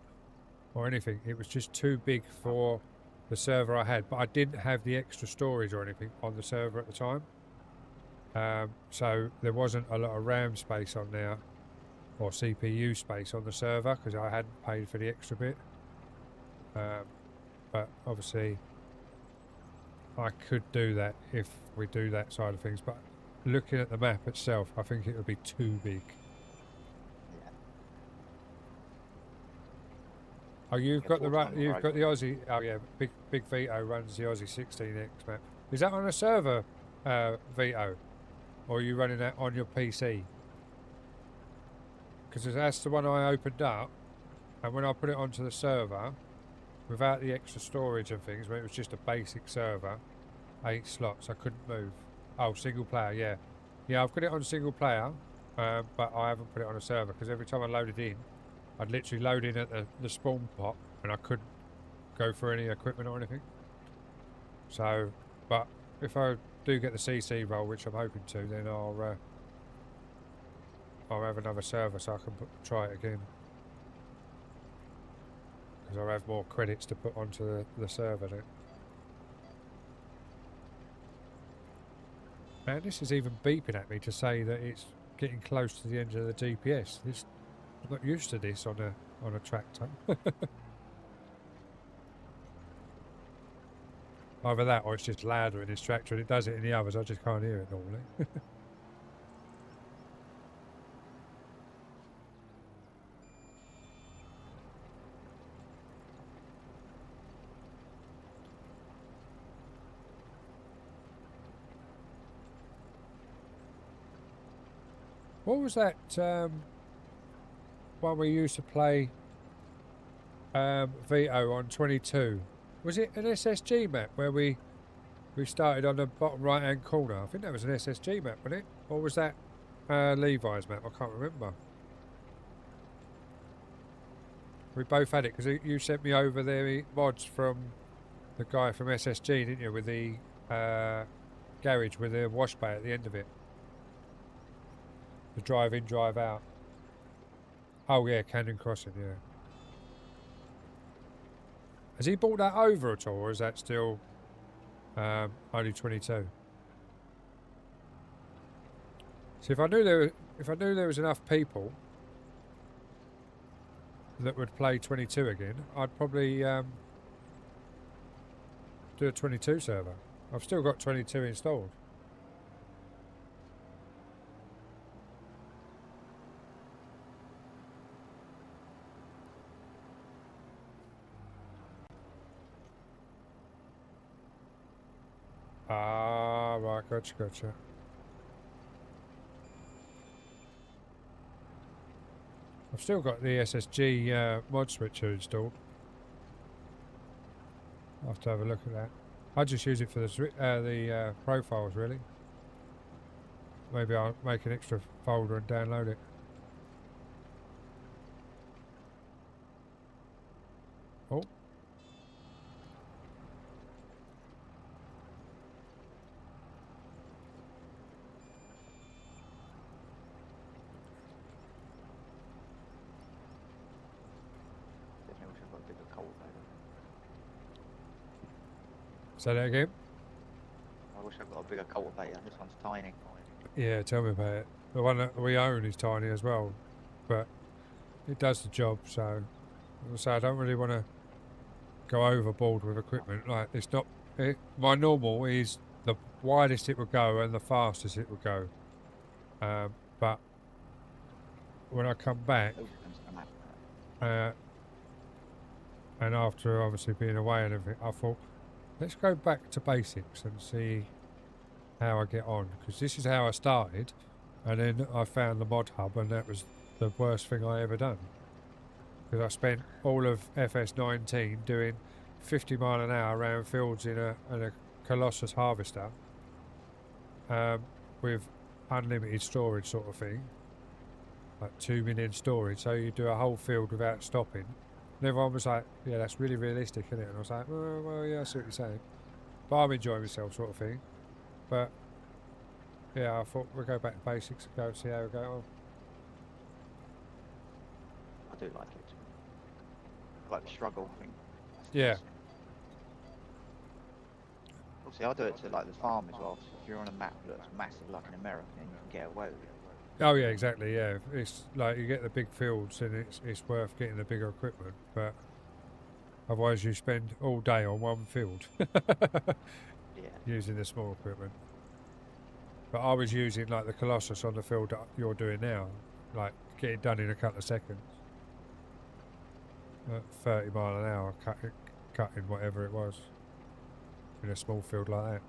or anything. It was just too big for the server I had, but I didn't have the extra storage or anything on the server at the time. So there wasn't a lot of RAM space on there or CPU space on the server because I hadn't paid for the extra bit. But obviously I could do that if we do that side of things, but looking at the map itself, I think it would be too big. Yeah. Oh, you've Yeah, got the full-time you've got the program. Aussie. Oh yeah, Big Vito runs the Aussie 16x map. Is that on a server, Vito, or are you running that on your PC? Because that's the one I opened up, and when I put it onto the server, without the extra storage and things, when it was just a basic server, 8 slots, I couldn't move. Oh, single player, yeah. Yeah, I've got it on single player, but I haven't put it on a server, because every time I loaded in, I'd literally load in at the spawn pot, and I couldn't go for any equipment or anything. So, but if I do get the CC role, which I'm hoping to, then I'll have another server so I can try it again. Because I'll have more credits to put onto the server then. Man, this is even beeping at me to say that it's getting close to the end of the GPS. I'm not used to this on a tractor. Either that or it's just louder in this tractor and it does it in the others. I just can't hear it normally. What was that one we used to play Vito on 22? Was it an SSG map where we started on the bottom right hand corner? I think that was an SSG map, wasn't it? Or was that Levi's map? I can't remember. We both had it because you sent me over the mods from the guy from SSG, didn't you? With the garage with the wash bay at the end of it. The drive in, drive out. Oh yeah, Canyon Crossing, yeah. Has he brought that over at all, or is that still only 22? See, if I knew there was enough people that would play 22 again, I'd probably do a 22 server. I've still got 22 installed. Ah, right, gotcha. I've still got the SSG mod switcher installed. I'll have to have a look at that. I just use it for the profiles, really. Maybe I'll make an extra folder and download it. Oh. Say that again? I wish I got a bigger cultivator. This one's tiny. Yeah, tell me about it. The one that we own is tiny as well, but it does the job. So I don't really want to go overboard with equipment. Like it's not. My normal is the widest it would go and the fastest it would go. But when I come back, and after obviously being away and everything, I thought, let's go back to basics and see how I get on, because this is how I started, and then I found the mod hub, and that was the worst thing I ever done, because I spent all of FS19 doing 50 mile an hour around fields in a Colossus harvester with unlimited storage sort of thing, like 2 million storage, so you do a whole field without stopping. And everyone was like, yeah, that's really realistic, isn't it? And I was like, well, yeah, I see what you're saying. But I'm enjoying myself, sort of thing. But, yeah, I thought we'll go back to basics and go see how we go on. I do like it. I like the struggle, I think. Yeah. Obviously, I do it to, like, the farm as well. So if you're on a map that's massive, like an American, then you can get away with it. Oh yeah, exactly. Yeah, it's like you get the big fields, and it's worth getting the bigger equipment. But otherwise, you spend all day on one field using the small equipment. But I was using like the Colossus on the field that you're doing now, like get it done in a couple of seconds. At 30 mile an hour, cutting whatever it was in a small field like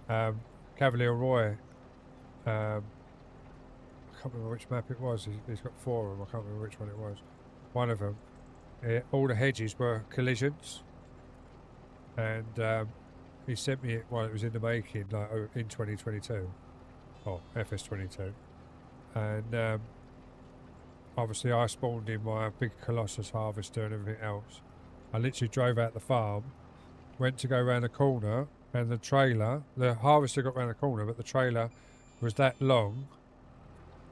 that. Cavalier Roy. I can't remember which map it was. He's got 4 of them. I can't remember which one it was. One of them, all the hedges were collisions, and he sent me it while it was in the making, like in 2022, or FS22, and obviously I spawned in my big Colossus harvester and everything else. I literally drove out the farm, went to go around the corner, and the harvester got around the corner, but the trailer was that long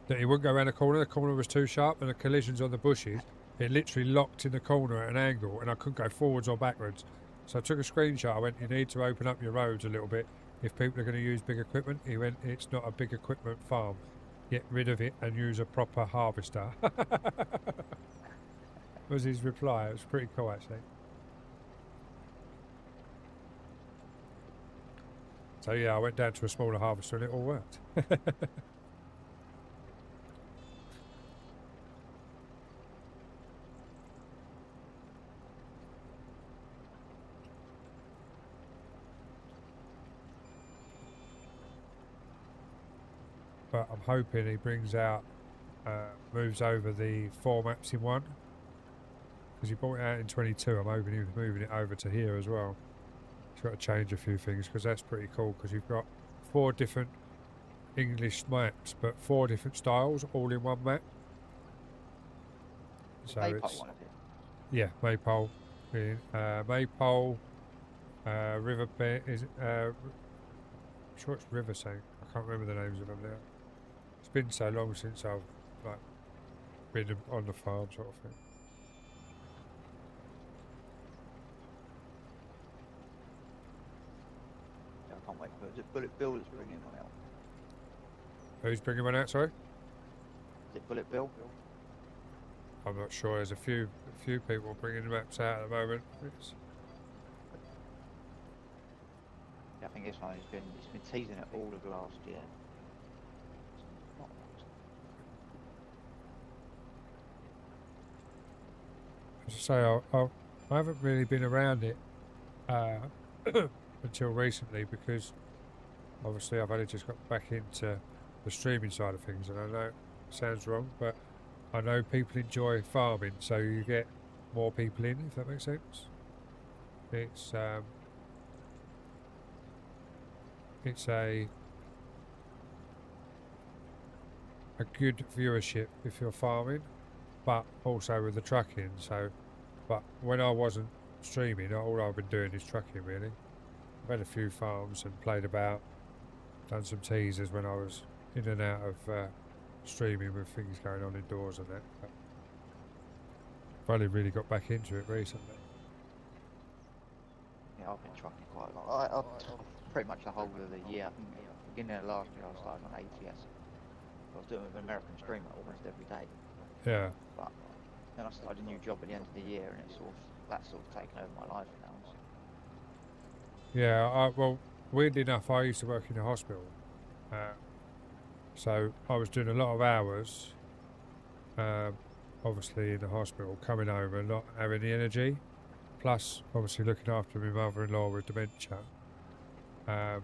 that it wouldn't go around the corner was too sharp, and the collisions on the bushes, it literally locked in the corner at an angle, and I couldn't go forwards or backwards. So I took a screenshot. I went, you need to open up your roads a little bit if people are going to use big equipment. He went, it's not a big equipment farm. Get rid of it and use a proper harvester. Was his reply. It was pretty cool, actually. So yeah, I went down to a smaller harvester and it all worked. But I'm hoping he brings out, moves over the 4 maps in one. Because he bought it out in 22, I'm hoping he was moving it over to here as well. He's got to change a few things because that's pretty cool because you've got 4 different English maps, but 4 different styles all in one map. So Maypole it's, one of it. yeah, Maypole, Maypole, Riverbend, is it, I'm sure it's River something. I can't remember the names of them now. It's been so long since I've like been on the farm sort of thing. Yeah, I can't wait for it. Is it Bullet Bill that's bringing one out? Who's bringing one out, sorry? Is it Bullet Bill? I'm not sure. There's a few people bringing the maps out at the moment. It's, Yeah, I think this one he's been teasing it all of last year. Not as I say, I haven't really been around it until recently because obviously I've only just got back into the streaming side of things, and I know it sounds wrong, but I know people enjoy farming, so you get more people in, if that makes sense. It's a good viewership if you're farming, but also with the trucking. So, but when I wasn't streaming, all I've been doing is trucking really. I've had a few farms and played about, done some teasers when I was in and out of streaming with things going on indoors and that. But I've only really got back into it recently. Yeah, I've been trucking quite a lot. I've pretty much the whole of the year. I think beginning of last year I started on ATS. I was doing it with an American streamer almost every day. Yeah. But then I started a new job at the end of the year, and that's sort of taken over my life now. So. Yeah, well, weirdly enough, I used to work in a hospital. So I was doing a lot of hours, obviously in the hospital, coming home and not having the energy. Plus, obviously looking after my mother-in-law with dementia. And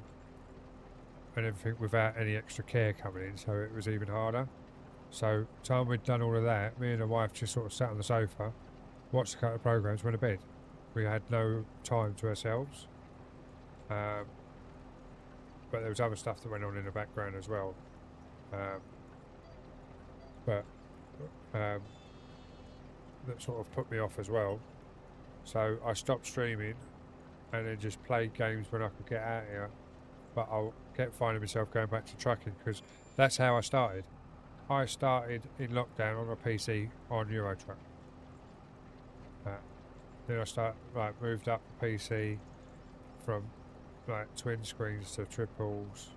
everything without any extra care coming in, so it was even harder. So, time we'd done all of that, me and the wife just sort of sat on the sofa, watched a couple of programs, went to bed. We had no time to ourselves. But there was other stuff that went on in the background as well. That sort of put me off as well. So I stopped streaming and then just played games when I could get out here. But I kept finding myself going back to trucking because that's how I started. I started in lockdown on a PC on Eurotruck. Then I moved up the PC from like twin screens to triples,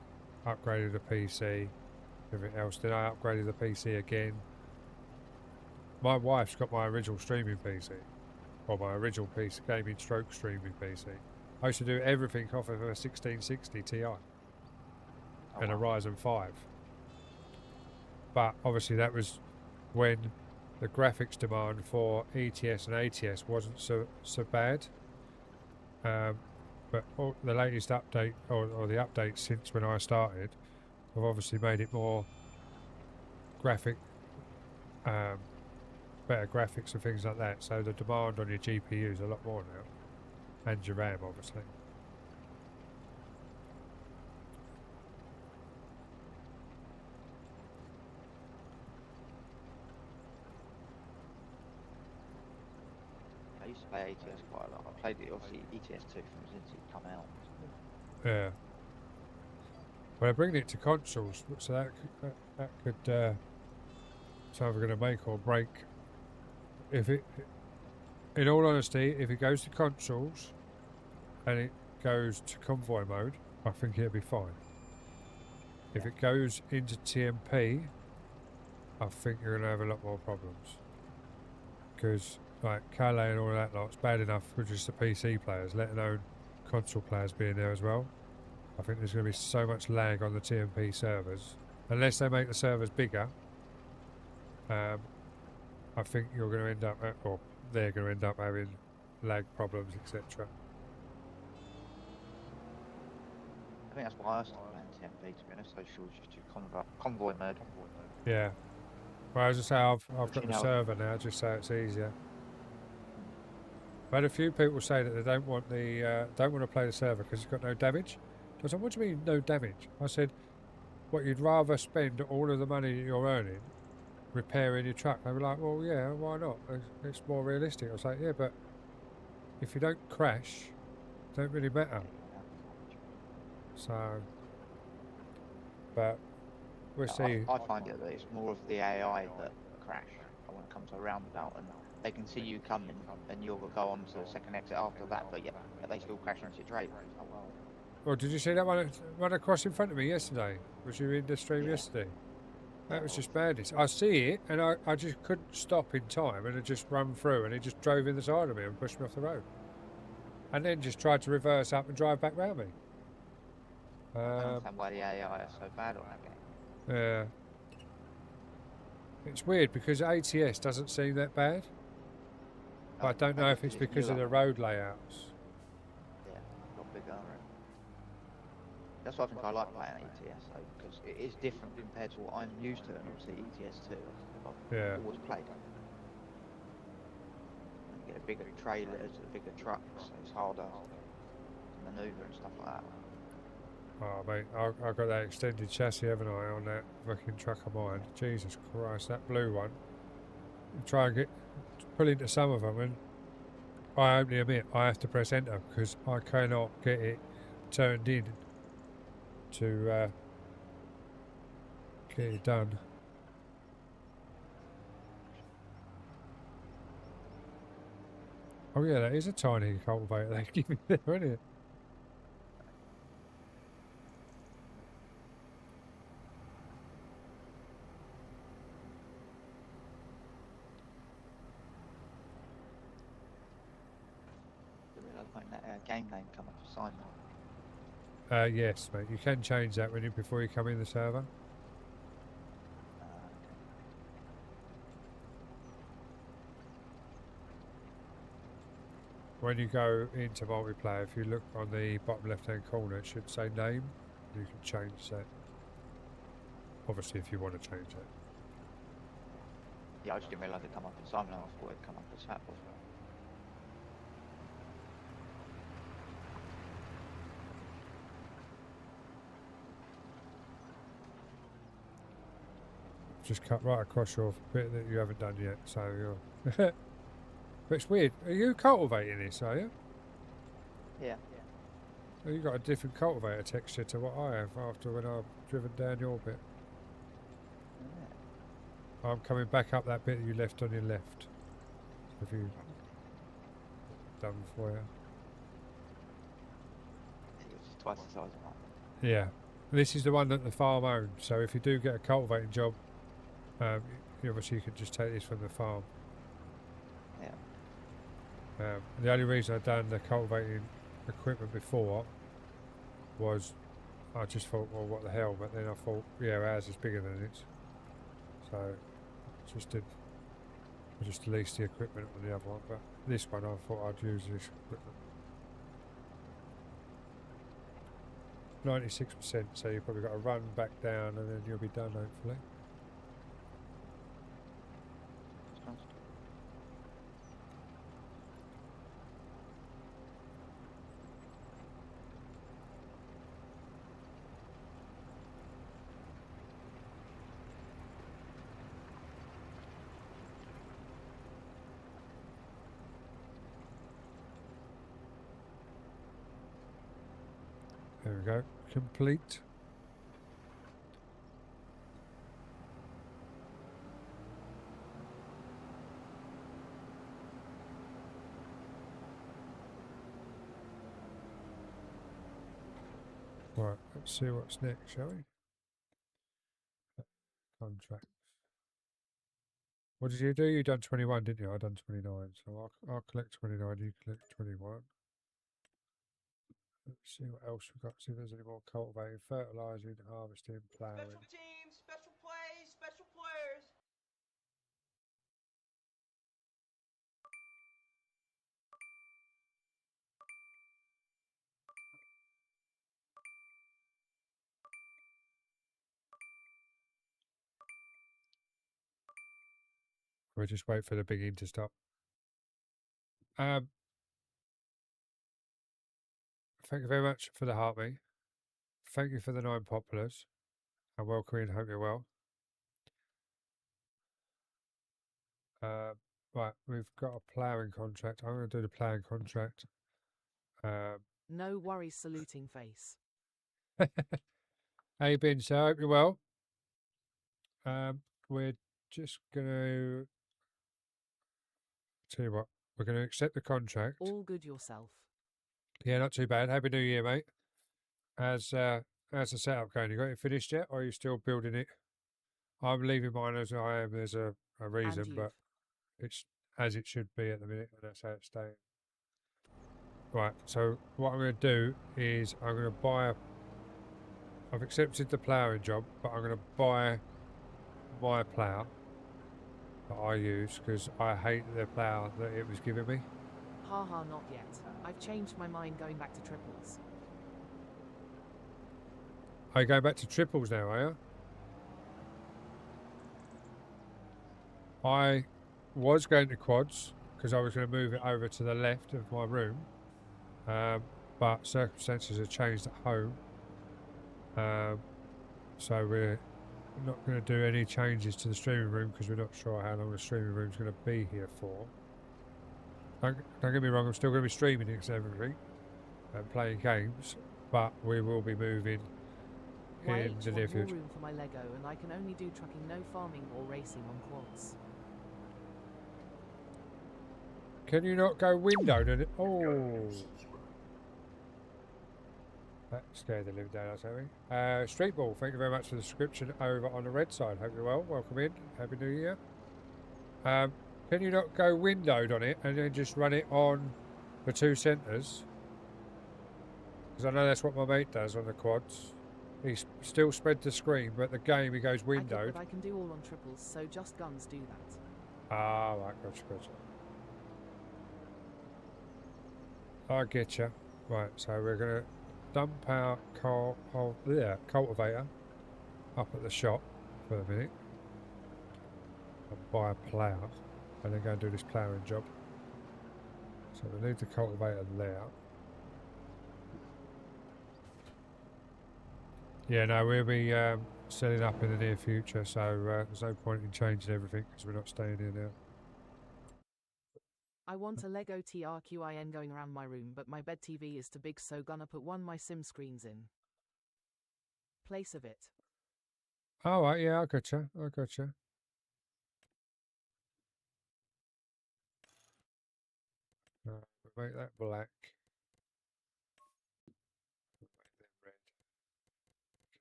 upgraded the PC, everything else. Then I upgraded the PC again. My wife's got my original streaming PC, or my original PC, gaming stroke streaming PC. I used to do everything off of a 1660 Ti and a Ryzen 5. But obviously that was when the graphics demand for ETS and ATS wasn't so bad. But the latest update, or the updates since when I started, have obviously made it more better graphics and things like that. So the demand on your GPU is a lot more now, and your RAM obviously. I used to play ATS quite a lot. I played it obviously ETS2 from since it come out. Yeah. Well, they're bringing it to consoles, so that could it's either going to make or break. If it, in all honesty, if it goes to consoles and it goes to convoy mode, I think it'll be fine. If it goes into TMP, I think you're going to have a lot more problems. Because like Calais and all of that lot's bad enough for just the PC players, let alone console players being there as well. I think there's going to be so much lag on the TMP servers. Unless they make the servers bigger, I think you're going to end up, or they're going to end up having lag problems, etc. I think that's why I started playing TMP, to be honest. So she was just do convoy mode. Yeah. Well, as I say, I've got You the know- server now, just so it's easier. I've had a few people say that they don't want to play the server because it's got no damage. So I said, "What do you mean no damage?" I said, "What, you'd rather spend all of the money that you're earning repairing your truck?" They were like, "Well, yeah, why not? It's more realistic." I was like, "Yeah, but if you don't crash, it don't really matter." So, but we'll see. I find it that it's more of the AI that crash when it comes to a roundabout, and they can see you coming, and you'll go on to the second exit after that, but yeah, they still crash onto your trailer. Oh, well. Well, did you see that one run across in front of me yesterday? Was you in the stream Yeah. yesterday? That Yeah, was well, just madness. I see it, and I just couldn't stop in time, and it just run through, and it just drove in the side of me and pushed me off the road. And then just tried to reverse up and drive back round me. I don't understand why the AI is so bad on that game. Yeah. It's weird because ATS doesn't seem that bad. But I don't know if it's because of the road layouts. Yeah, a lot bigger. Right? That's why I think I like playing ETS though, because it is different compared to what I'm used to, and obviously ETS2 I've Yeah. always played. You get bigger trailers, bigger trucks, so it's harder to manoeuvre and stuff like that. Oh, mate, I got that extended chassis, haven't I, on that fucking truck of mine. Jesus Christ, that blue one. Try and pull into some of them, and I openly admit I have to press enter because I cannot get it turned in to get it done. Oh yeah, that is a tiny cultivator they give me there, isn't it? Like that game name come up for Simon. Yes, mate. You can change that before you come in the server. Okay. When you go into multiplayer, if you look on the bottom left-hand corner, it should say name. You can change that. Obviously, if you want to change it. Yeah, I just didn't realise it come up as Simon. I thought it'd come up as Hatbull. Just cut right across your bit that you haven't done yet. So you're. But it's weird. Are you cultivating this? Are you? Yeah. Oh, you got a different cultivator texture to what I have after when I've driven down your bit. Yeah. I'm coming back up that bit that you left on your left. Have you done for you? It's twice the size of mine. Yeah. This is the one that the farm owns. So if you do get a cultivating job, obviously you can just take this from the farm. Yeah. The only reason I'd done the cultivating equipment before was I just thought, well, what the hell? But then I thought, yeah, ours is bigger than it. So I just leased the equipment on the other one. But this one, I thought I'd use this equipment. 96%, so you've probably got to run back down and then you'll be done, hopefully. Sounds good. There we go. Complete. Right, let's see what's next, shall we? Contracts. What did you do? You done 21, didn't you? I done 29, so I'll collect 29, you collect 21. Let's See what else we've got. See if there's any more cultivating, fertilising, harvesting, ploughing. Special teams, special plays, special players. We'll just wait for the big in to stop. Thank you very much for the heartbeat. Thank you for the 9 populars. And welcome in, hope you're well. Right, we've got a ploughing contract. I'm going to do the ploughing contract. No worries, saluting face. How you been, sir? Hope you're well. We're just going to tell you what, we're going to accept the contract. All good yourself. Yeah, not too bad. Happy New Year, mate. How's the setup going? You got it finished yet, or are you still building it? I'm leaving mine as I am. There's a reason, but it's as it should be at the minute, and that's how it's staying. Right, so what I'm going to do is I'm going to buy I've accepted the ploughing job, but I'm going to buy my plough that I use because I hate the plough that it was giving me. Haha, not yet. I've changed my mind going back to triples. Are you going back to triples now, are you? I was going to quads because I was going to move it over to the left of my room, but circumstances have changed at home, so we're not going to do any changes to the streaming room because we're not sure how long the streaming room is going to be here for. Don't get me wrong, I'm still going to be streaming it and everything and playing games, but we will be moving in the near future. More room for my Lego, and I can only do trucking, no farming or racing on quads. Can you not go windowed? Oh, that scared the living daylights out of me. Street Ball, thank you very much for the subscription over on the red side. Hope you're well. Welcome in. Happy New Year. Can you not go windowed on it and then just run it on the 2 centres? Because I know that's what my mate does on the quads. He still spread the screen, but the game he goes windowed. But I can do all on triples, so just guns do that. Ah, right, gotcha. I get you. Right, so we're going to dump our cultivator up at the shop for a minute and buy a plough and then go and do this ploughing job. So we need the cultivator there. Yeah, no, we'll be setting up in the near future, so there's no point in changing everything because we're not staying here now. I want a Lego TRQIN going around my room, but my bed TV is too big, so gonna put one my sim screens in place of it. All right, yeah, I gotcha. We'll make that black. We'll make them red.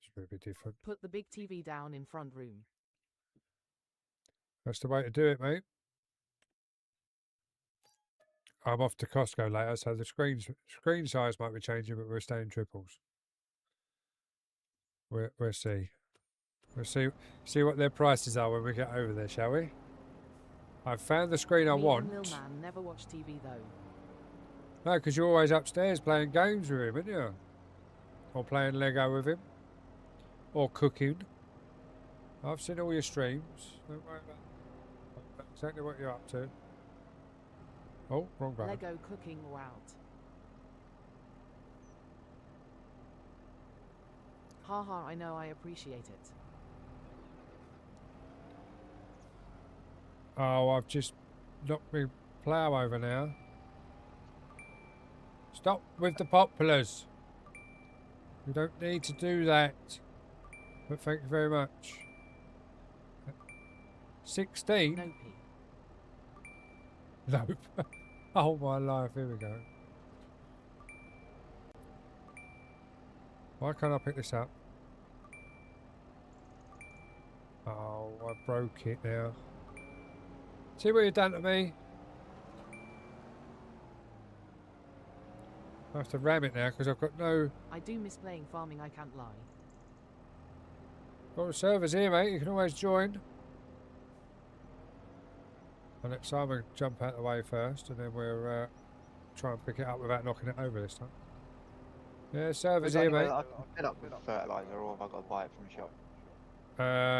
Just a bit different. Put the big TV down in front room. That's the way to do it, mate. I'm off to Costco later, so the screen size might be changing, but we're staying triples. We'll see. We'll see what their prices are when we get over there, shall we? I've found the screen I want. Lil man never watch TV though. No, because you're always upstairs playing games with him, aren't you? Or playing Lego with him. Or cooking. I've seen all your streams. Don't worry about exactly what you're up to. Oh, wrong button. Lego cooking or out. Haha, I know, I appreciate it. Oh, I've just knocked my plough over now. Stop with the populars. You don't need to do that. But thank you very much. 16? No P. Nope. Oh my life, here we go. Why can't I pick this up? Oh, I broke it now. See what you've done to me? I have to ram it now because I've got no. I do miss playing farming, I can't lie. Got the servers here, mate. You can always join. I'll let Simon jump out the way first, and then we'll try and pick it up without knocking it over this time. Yeah, servers Is there here, any way mate. that I can fill up with fertiliser, or have I got to buy it from the shop?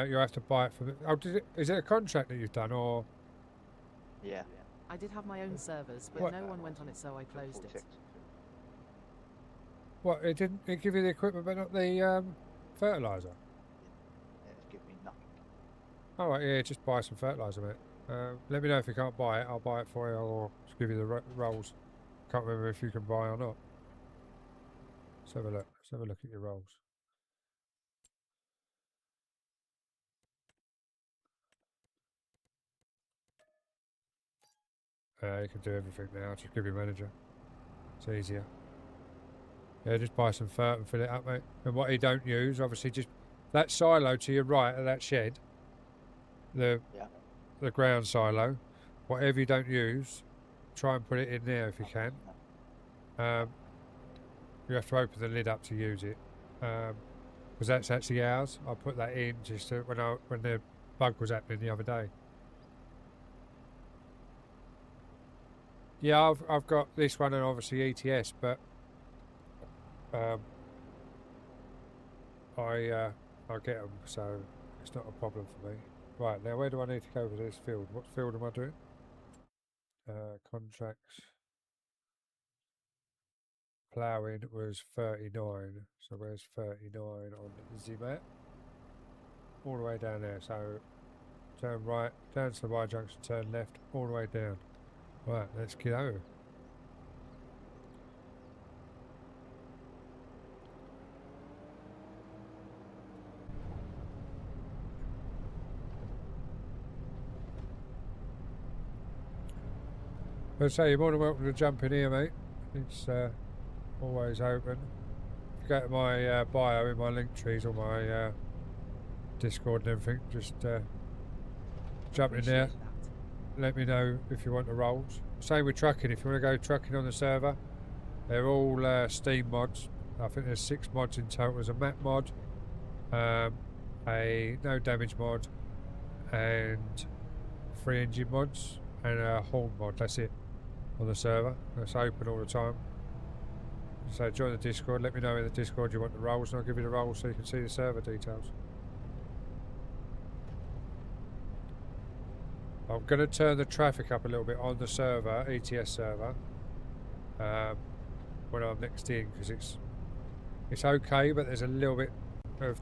You'll have to buy it for the. Oh, is it a contract that you've done, or Yeah. I did have my own servers, but What? no one went on it, so I closed it. 46. what? It didn't. It give you the equipment, but not the fertilizer. Yeah, it's giving me nothing. All right, yeah, just buy some fertilizer, mate. Let me know if you can't buy it. I'll buy it for you, or just give you the rolls. Can't remember if you can buy or not. Let's have a look. Let's have a look at your rolls. You can do everything now. Just give your manager. It's easier. Yeah, just buy some fert and fill it up, mate. And what you don't use, obviously, just that silo to your right of that shed. The ground silo. Whatever you don't use, try and put it in there if you can. You have to open the lid up to use it, because that's actually ours. I put that in just to, when the bug was happening the other day. Yeah, I've got this one and obviously ETS, but I get them, so it's not a problem for me. Right, now where do I need to go with this field? What field am I doing? Contracts. Ploughing was 39, so where's 39 on the map? All the way down there, so turn right, down to the Y junction, turn left, all the way down. Right, let's get over. I'd say you're more than welcome to jump in here, mate. It's always open. If you go to my bio in my link trees or my Discord and everything, just jump in there. Let me know if you want the rolls. Same with trucking. If you want to go trucking on the server, they're all Steam mods. I think there's 6 mods in total. There's a map mod, a no damage mod, and 3 engine mods, and a horn mod. That's it on the server. It's open all the time. So join the Discord. Let me know in the Discord you want the rolls, and I'll give you the rolls so you can see the server details. I'm going to turn the traffic up a little bit on the server, ETS server, when I'm next in, because it's okay, but there's a little bit of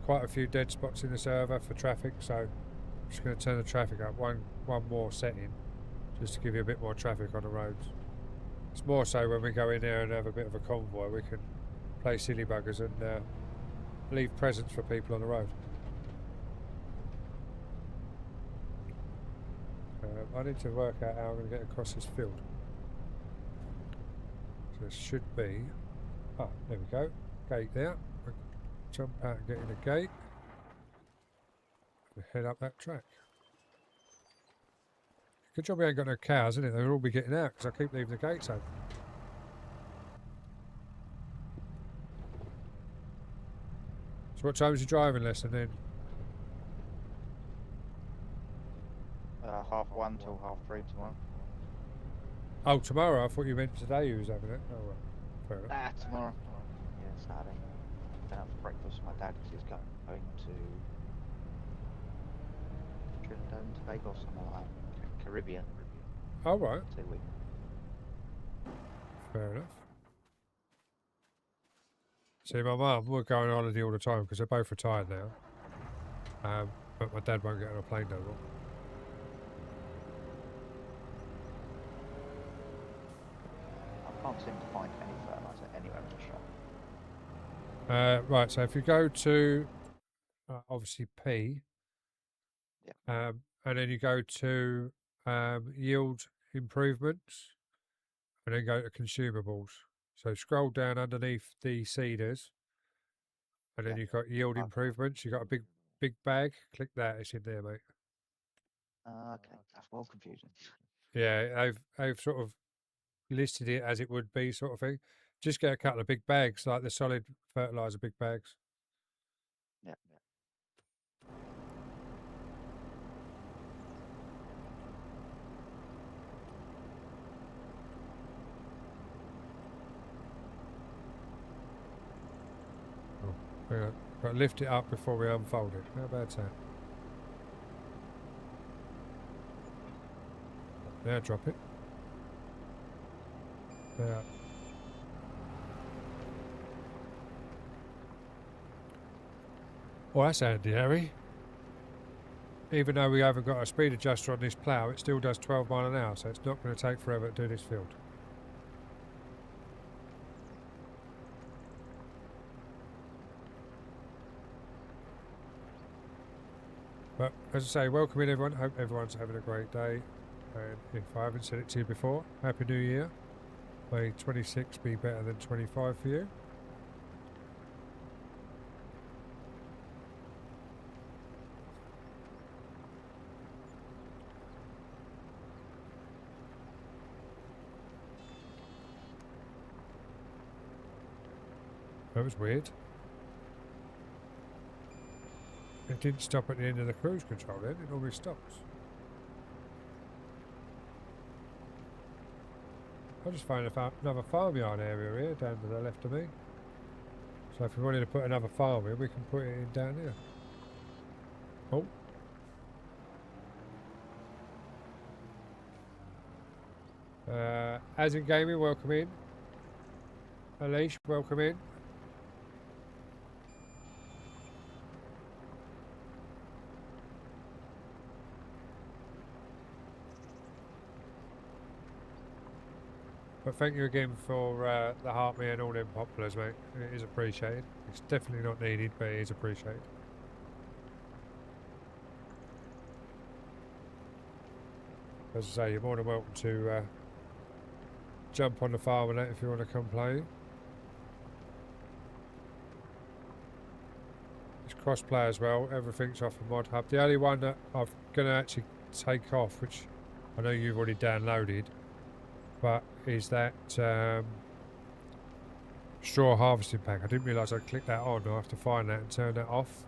quite a few dead spots in the server for traffic, so I'm just going to turn the traffic up one more setting, just to give you a bit more traffic on the roads. It's more so when we go in there and have a bit of a convoy, we can play silly buggers and leave presents for people on the road. I need to work out how I'm going to get across this field. So it should be... Ah, there we go. Gate there. We'll jump out and get in the gate. And head up that track. Good job we ain't got no cows, isn't it? They'll all be getting out because I keep leaving the gates open. So what time is your driving lesson then? 1:30 till 3:30 tomorrow. Oh, tomorrow? I thought you meant today you was having it. Oh, right. Fair enough. Tomorrow. Yeah, Saturday. Then have breakfast with my dad because he's going to Trinidad and Tobago or something like that. Caribbean. Oh, right. 2 weeks. Fair enough. See, my mum, we're going on holiday all the time because they're both retired now. But my dad won't get on a plane no more. I can't seem to find any fertiliser anywhere in the shop. Right, so if you go to, obviously P, and then you go to yield improvements, and then go to consumables. So scroll down underneath the seeders, and then you've got yield improvements. You've got a big bag. Click that. It's in there, mate. Okay, that's well confusing. Yeah, they've sort of listed it as it would be, sort of thing. Just get a couple of big bags, like the solid fertilizer big bags. Yeah. But lift it up before we unfold it. How about that? Now drop it. There. Well, that's handy, Harry. Even though we haven't got a speed adjuster on this plough, it still does 12 mile an hour, so it's not going to take forever to do this field. But as I say, welcome in everyone. Hope everyone's having a great day. And if I haven't said it to you before, Happy New Year. May 26 be better than 25 for you. That was weird. It didn't stop at the end of the cruise control then, it always stops. I just found another farmyard area here down to the left of me. So if we wanted to put another farm in, we can put it in down here. Oh. As in gaming, welcome in. Alish, welcome in. But thank you again for the heart me and all them populars, mate. It is appreciated. It's definitely not needed, but it is appreciated. As I say, you're more than welcome to jump on the farm and that if you want to come play. It's cross-play as well. Everything's off of Mod Hub. The only one that I'm going to actually take off, which I know you've already downloaded, but is that straw harvesting pack. I didn't realise I'd click that on. I have to find that and turn that off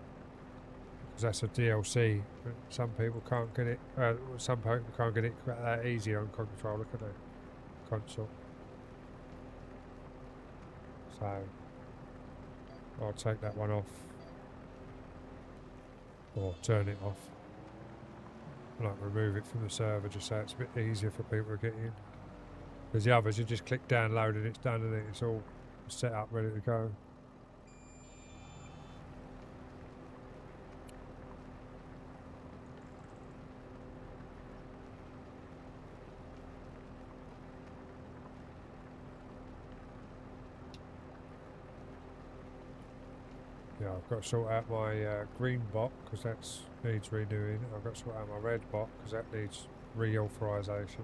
because that's a DLC. Some people can't get it. Some people can't get it that easy on controller, can they? Console. So I'll take that one off or turn it off. Like remove it from the server just so it's a bit easier for people to get in. Because the others, you just click download and it's done and it's all set up, ready to go. Yeah, I've got to sort out my green bot because that needs renewing. I've got to sort out my red bot because that needs reauthorization.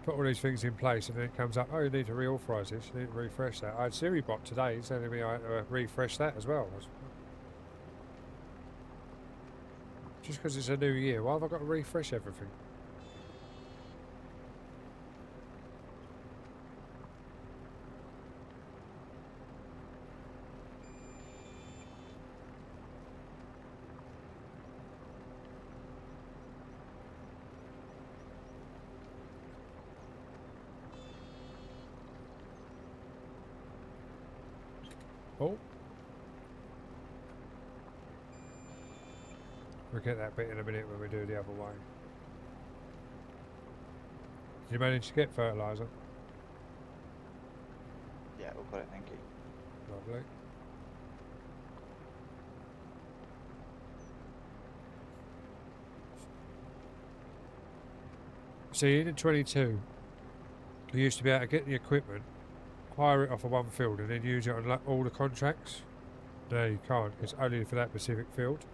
Put all these things in place and then it comes up, oh, you need to reauthorize this, you need to refresh that. I had SiriBot today telling me I had to refresh that as well. Just because it's a new year, why have I got to refresh everything? Oh. We'll get that bit in a minute when we do the other way. Did you manage to get fertiliser? Yeah, we'll got it, thank you. Lovely. See, in 22, you used to be able to get the equipment, hire it off of one field and then use it on all the contracts. No, you can't. It's only for that specific field.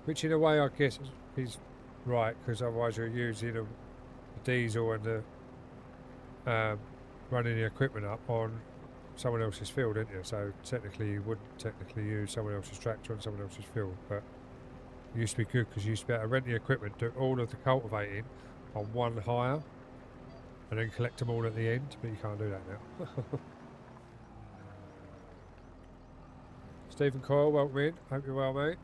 Which in a way I guess is right, because otherwise you're using the diesel and the running the equipment up on someone else's field, isn't you? So technically you wouldn't technically use someone else's tractor on someone else's field, but it used to be good because you used to be able to rent the equipment, do all of the cultivating on one hire, and then collect them all at the end, but you can't do that now. Stephen Coyle, welcome in. Hope you're well, mate.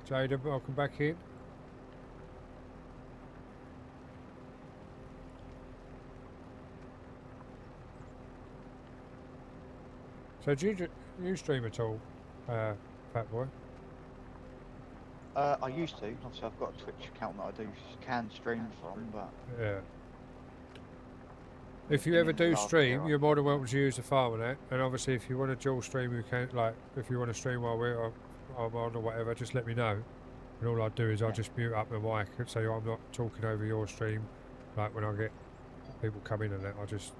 Jaden, welcome back in. So do you stream at all, Fat Boy? I used to. Obviously, I've got a Twitch account that I can stream from, but Yeah. If you ever in the do last stream, year, you're more than welcome to use the Farmernet. And obviously, if you want to dual stream, you can. Like, if you want to stream while I'm on or whatever, just let me know. And all I do is I'll just mute up my mic so I'm not talking over your stream. Like when I get people come in and that, I just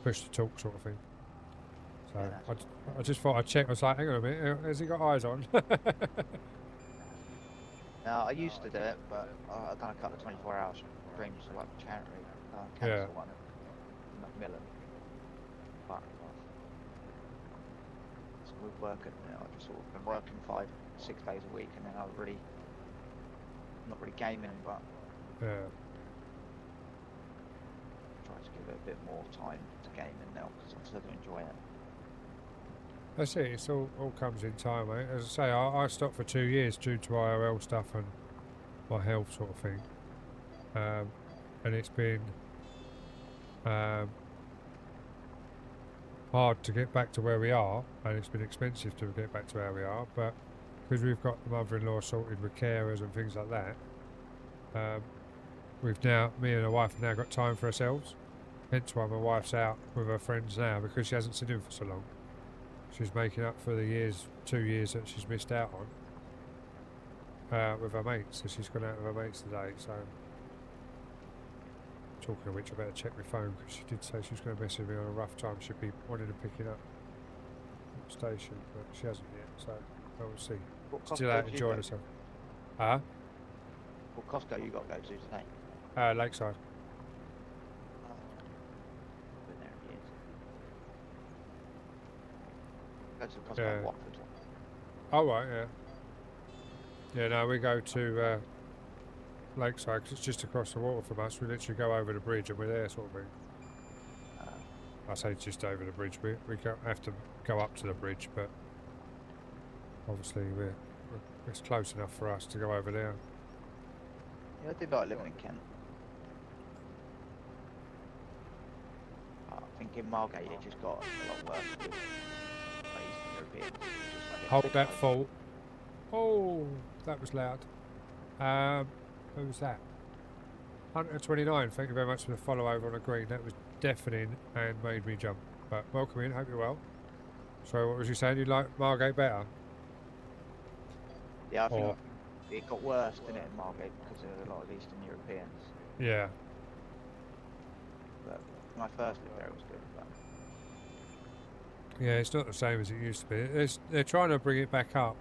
push the talk sort of thing. So Yeah, I just thought I'd check. I was like, hang on a minute, has he got eyes on? Now, I used to do it, but I've done a couple of 24-hour streams for like charity, Yeah. cancer one in Macmillan. But so with working, I've just sort of been working 5-6 days a week, and then not really gaming, but Yeah. try to give it a bit more time to gaming now because I still do enjoy it. That's it. It's all comes in time, mate. As I say, I stopped for 2 years due to IRL stuff and my health sort of thing. And it's been hard to get back to where we are, and it's been expensive to get back to where we are. But because we've got the mother-in-law sorted with carers and things like that, me and the wife have now got time for ourselves. Hence why my wife's out with her friends now, because she hasn't seen him for so long. She's making up for the 2 years that she's missed out on with her mates. So she's gone out with her mates today. So, talking of which, I better check my phone because she did say she was going to message me on a rough time. She'd be wanting to pick it up at the station, but she hasn't yet. So, we'll see. What Still Costco out do you enjoying go herself. What Costco you got to go to today? Lakeside. Been there in years. Go to Costco Yeah. in Watford. Oh, right, yeah. Yeah, no, we go to Lakeside 'cause it's just across the water from us. We literally go over the bridge and we're there, sort of thing. I say just over the bridge. We have to go up to the bridge, but obviously it's close enough for us to go over there. Yeah, I did like living in Kent. I think in Margate it just got a lot worse with Eastern Europeans. It was just like Hold getting that sick, fault. Oh, that was loud. Who was that? Hunter29, thank you very much for the follow over on a green. That was deafening and made me jump. But welcome in, hope you're well. So what was you saying? You like Margate better? Yeah, I think Or- it got worse, didn't it, in Margate, because of a lot of Eastern Europeans. Yeah. But when I first lived there, it was good. But Yeah, it's not the same as it used to be. They're trying to bring it back up,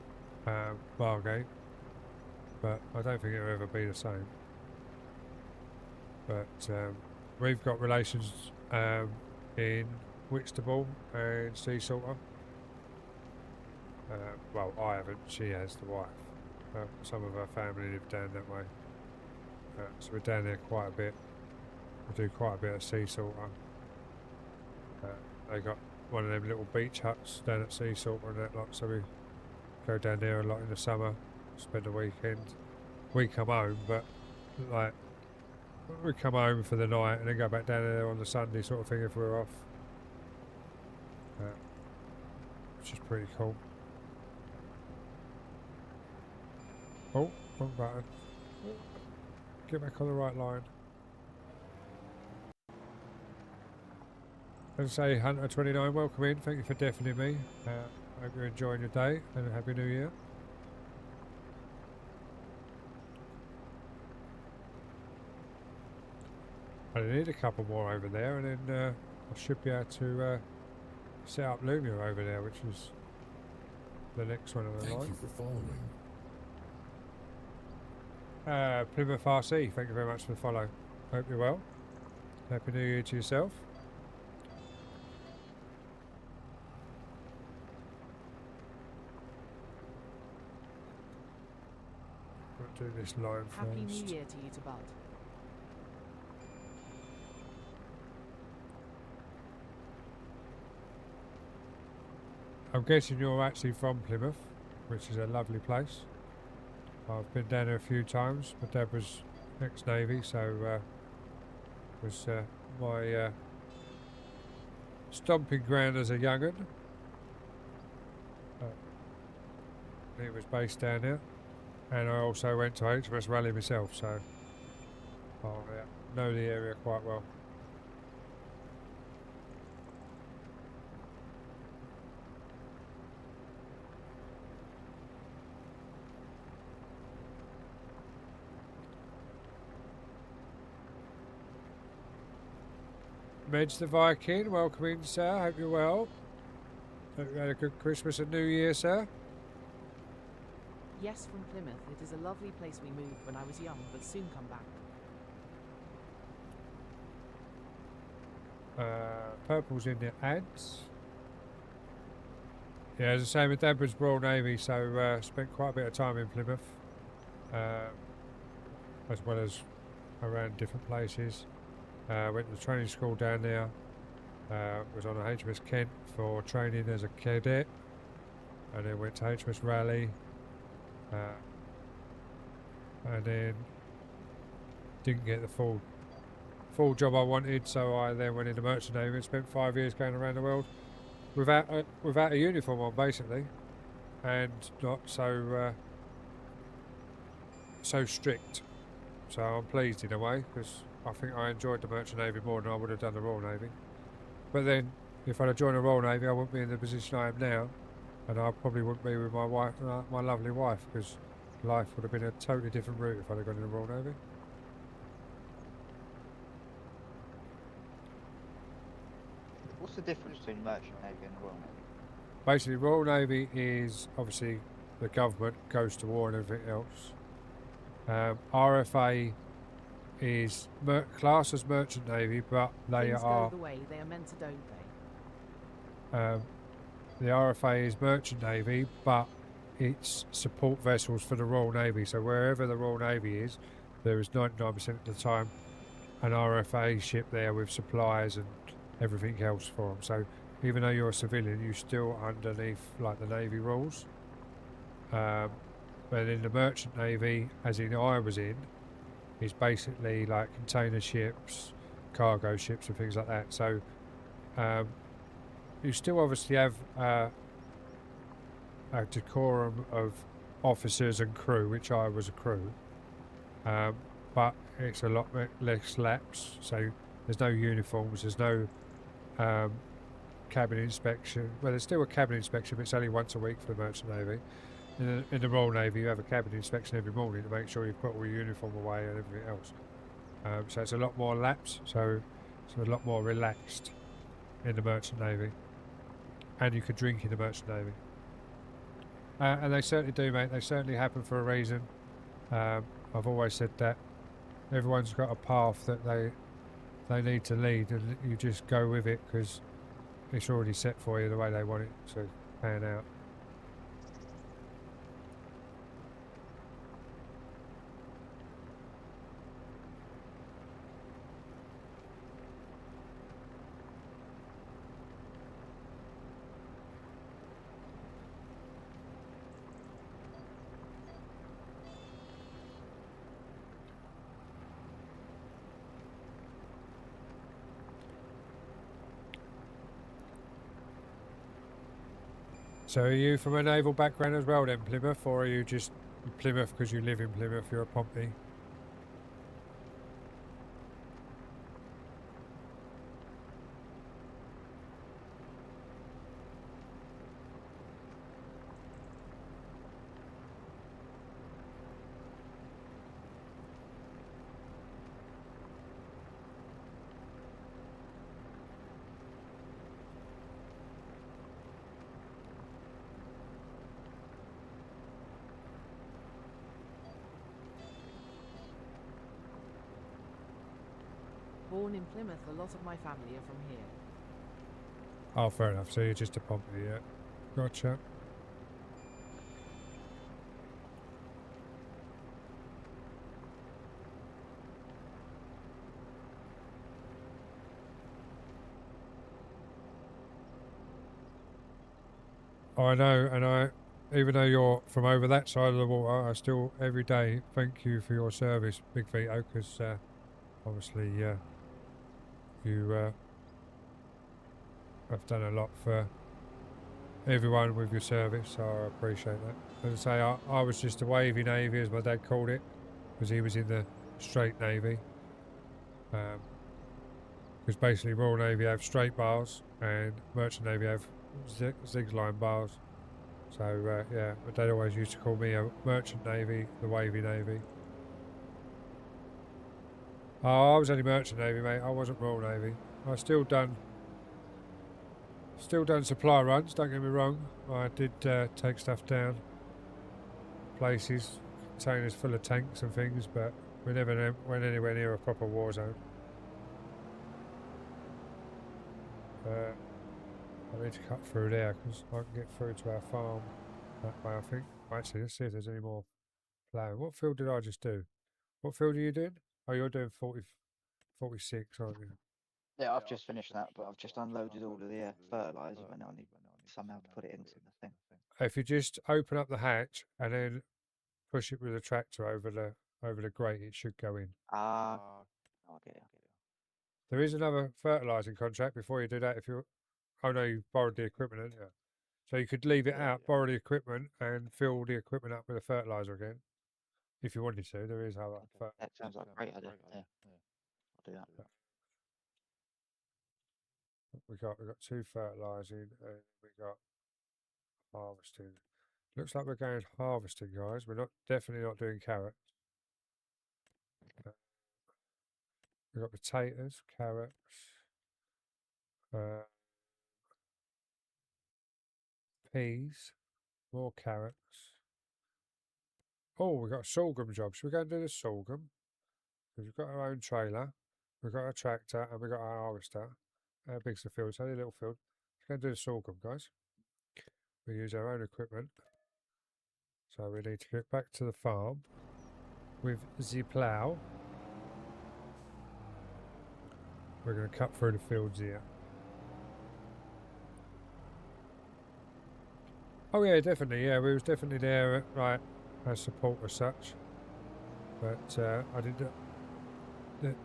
Margate, but I don't think it'll ever be the same. But we've got relations in Whitstable and Sea Salter. Well, I haven't. She has, the wife. Some of her family live down that way. So we're down there quite a bit. We do quite a bit of Sea Salter. They got one of them little beach huts down at Sea Salter and that lot, so we go down there a lot in the summer, spend a weekend. We come home, but like we come home for the night and then go back down there on the Sunday sort of thing if we're off, which is pretty cool. Oh, wrong button. Get back on the right line. And say Hunter29, welcome in. Thank you for deafening me. Hope you're enjoying your day and Happy New Year. I need a couple more over there, and then I should be able to set up Lumia over there, which is the next one on the Thank line. you for following. Plymouth RC, thank you very much for the follow. Hope you're well. Happy New Year to yourself. I'll do this line Happy New first. Year to you to Bud. I'm guessing you're actually from Plymouth, which is a lovely place. I've been down there a few times. My dad was ex-Navy, so was my stomping ground as a young'un. He was based down there, and I also went to HMS Raleigh myself, so I know the area quite well. Meds the Viking, welcome in, sir. Hope you're well. Hope you had a good Christmas and New Year, sir. Yes, from Plymouth. It is a lovely place. We moved when I was young, but soon come back. Purple's in the ads. Yeah, as I say, my dad was Royal Navy, so spent quite a bit of time in Plymouth, as well as around different places. Went to the training school down there. Was on a HMS Kent for training as a cadet, and then went to HMS Raleigh, and then didn't get the full job I wanted, so I then went into Merchant Navy and spent 5 years going around the world without a uniform on, basically, and not so strict. So I'm pleased in a way, because I think I enjoyed the Merchant Navy more than I would have done the Royal Navy. But then, if I'd have joined the Royal Navy, I wouldn't be in the position I am now, and I probably wouldn't be with my wife, my lovely wife, because life would have been a totally different route if I'd have gone in the Royal Navy. What's the difference between Merchant Navy and Royal Navy? Basically, Royal Navy is obviously the government goes to war and everything else. RFA is classed as Merchant Navy, but they Things are go the way they are meant to, don't they? the RFA is Merchant Navy, but it's support vessels for the Royal Navy. So wherever the Royal Navy is, there is 99% of the time an RFA ship there with supplies and everything else for them. So even though you're a civilian, you're still underneath like the Navy rules. But in the Merchant Navy, as in I was in, is basically like container ships, cargo ships and things like that. So you still obviously have a decorum of officers and crew, which I was a crew, but it's a lot less lax. So there's no uniforms, there's no cabin inspection. Well, there's still a cabin inspection, but it's only once a week for the Merchant Navy. In the Royal Navy, you have a cabin inspection every morning to make sure you've put all your uniform away and everything else. So it's a lot more lax, so it's a lot more relaxed in the Merchant Navy. And you could drink in the Merchant Navy. And they certainly do, mate. They certainly happen for a reason. I've always said that everyone's got a path that they need to lead, and you just go with it because it's already set for you the way they want it to pan out. So are you from a naval background as well then, Plymouth, or are you just Plymouth because you live in Plymouth, you're a Pompey? Born in Plymouth, a lot of my family are from here. Oh, fair enough. So you're just a Pompey, yeah. Gotcha. I know, and even though you're from over that side of the water, I still every day thank you for your service, Big Vito, because obviously you have done a lot for everyone with your service, so I appreciate that. As I say, I was just a wavy navy, as my dad called it, because he was in the straight navy. Because basically Royal Navy have straight bars and Merchant Navy have zig line bars. So yeah, my dad always used to call me a Merchant Navy, the wavy navy. Oh, I was only Merchant Navy, mate. I wasn't Royal Navy. I still done supply runs, don't get me wrong. I did take stuff down places, containers full of tanks and things, but we never went anywhere near a proper war zone. I need to cut through there because I can get through to our farm that way, I think. Actually, let's see if there's any more ploughing. What field did I just do? What field are you doing? Oh, you're doing 46, aren't you? Yeah, I've just finished that, but I've just unloaded all of the fertilizer, and now I need somehow to put it into the thing. If you just open up the hatch and then push it with a tractor over the grate, it should go in. I'll get it. There is another fertilising contract before you do that. If you, oh no, you borrowed the equipment, didn't you? So you could leave it out, borrow the equipment, and fill the equipment up with a fertiliser again, if you wanted to. There is other. That sounds like a great idea. Yeah, I'll do that. We got 2 fertilising and we got harvesting. Looks like we're going harvesting, guys. We're definitely not doing carrots. We've got potatoes, carrots, peas, more carrots. Oh, we've got a sorghum job. Should we go and do the sorghum? Because we've got our own trailer, we've got a tractor, and we've got our harvester. How big's the field? It's only a little field. Let's go and do the sorghum, guys. We use our own equipment. So we need to get back to the farm with the plough. We're going to cut through the fields here. Oh yeah, definitely. Yeah, we was definitely there, right, as support as such. But I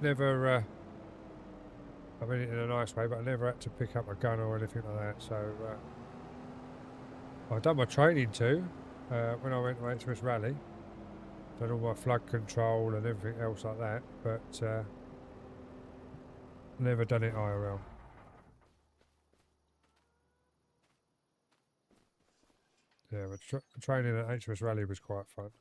never. I mean it in a nice way, but I never had to pick up a gun or anything like that. So I've done my training too when I went to HMS Rally. Done all my flood control and everything else like that, but never done it IRL. Yeah, but training at HMS Rally was quite fun.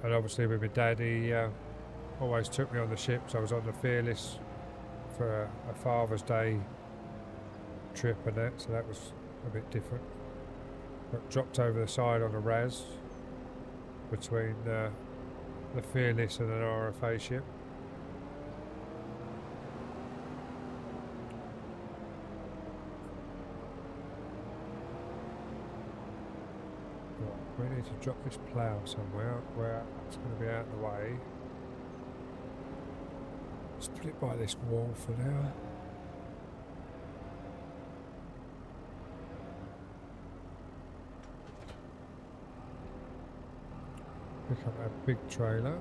And obviously with my dad, he always took me on the ships. I was on the Fearless for a Father's Day trip and that, so that was a bit different. Got dropped over the side on a RAS between the Fearless and an RFA ship. We need to drop this plough somewhere where it's going to be out of the way. Let's put it by this wall for now. Pick up that big trailer.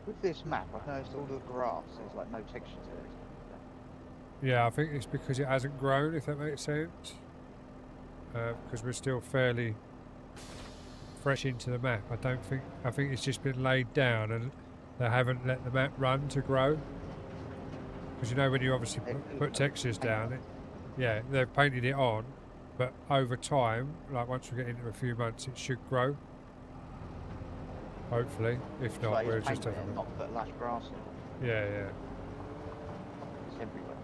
With this map, I've noticed all the grass, there's like no texture to it. Yeah, I think it's because it hasn't grown, if that makes sense. Because we're still fairly fresh into the map. I think it's just been laid down and they haven't let the map run to grow. Because you know when you obviously put textures down, yeah, they've painted it on, but over time, like once we get into a few months, it should grow. Hopefully, if not, we're just having it. Not put lush grass in. Yeah, yeah. It's everywhere.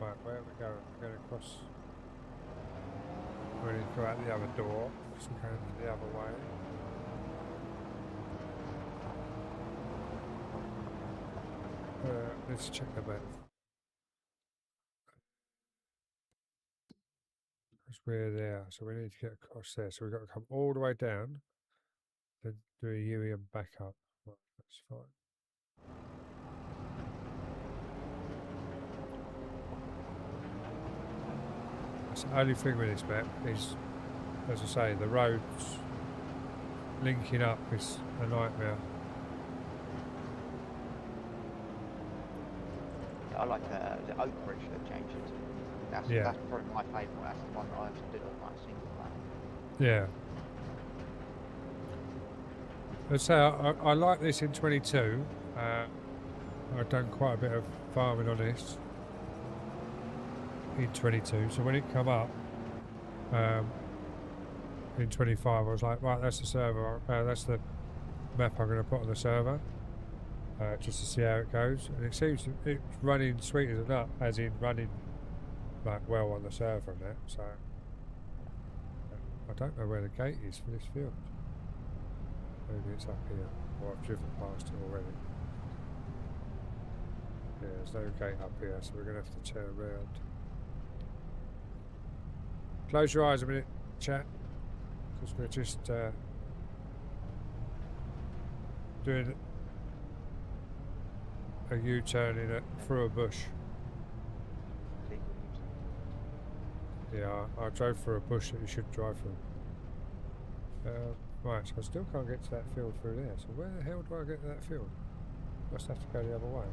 Right, where are we going? We're going across. We're going to go out the other door. Just going the other way. Let's check the map. we're there, so we need to get across there. So we've got to come all the way down, then do a U and back up. Right, that's fine. That's the only thing with this map is, as I say, the roads linking up is a nightmare. I like the Oak Bridge that changed it. That's probably my favourite. That's the one that I stood on like single player. Yeah. I'd say I like this in 22. I've done quite a bit of farming on this in 22. So when it come up in 25, I was like, right, that's the server. That's the map I'm going to put on the server. Just to see how it goes, and it seems it's running sweet as a nut, as in running like well on the server and that. So I don't know where the gate is for this field. Maybe it's up here, or I've driven past it already. Yeah, there's no gate up here, so we're gonna have to turn around. Close your eyes a minute, chat, because we're just doing a U-turn in through a bush. Yeah, I drove through a bush that you shouldn't drive through. Right, so I still can't get to that field through there. So where the hell do I get to that field? Must have to go the other way.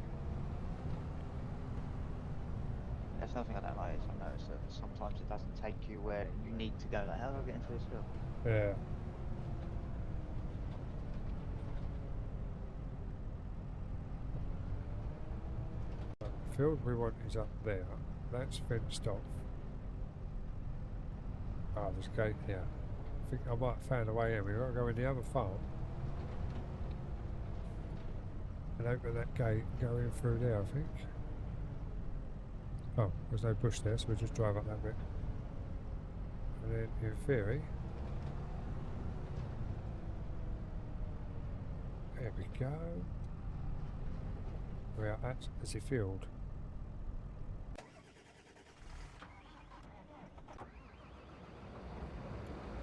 That's nothing I don't like. Is I notice that sometimes it doesn't take you where you need to go. Like, how do I get into this field? Yeah. The field we want is up there. That's fenced off. Ah, there's a gate here. I think I might have found a way in. We've got to go in the other farm and open that gate and go in through there, I think. Oh, there's no bush there, so we'll just drive up that bit. And then, in theory, there we go. We are at the field.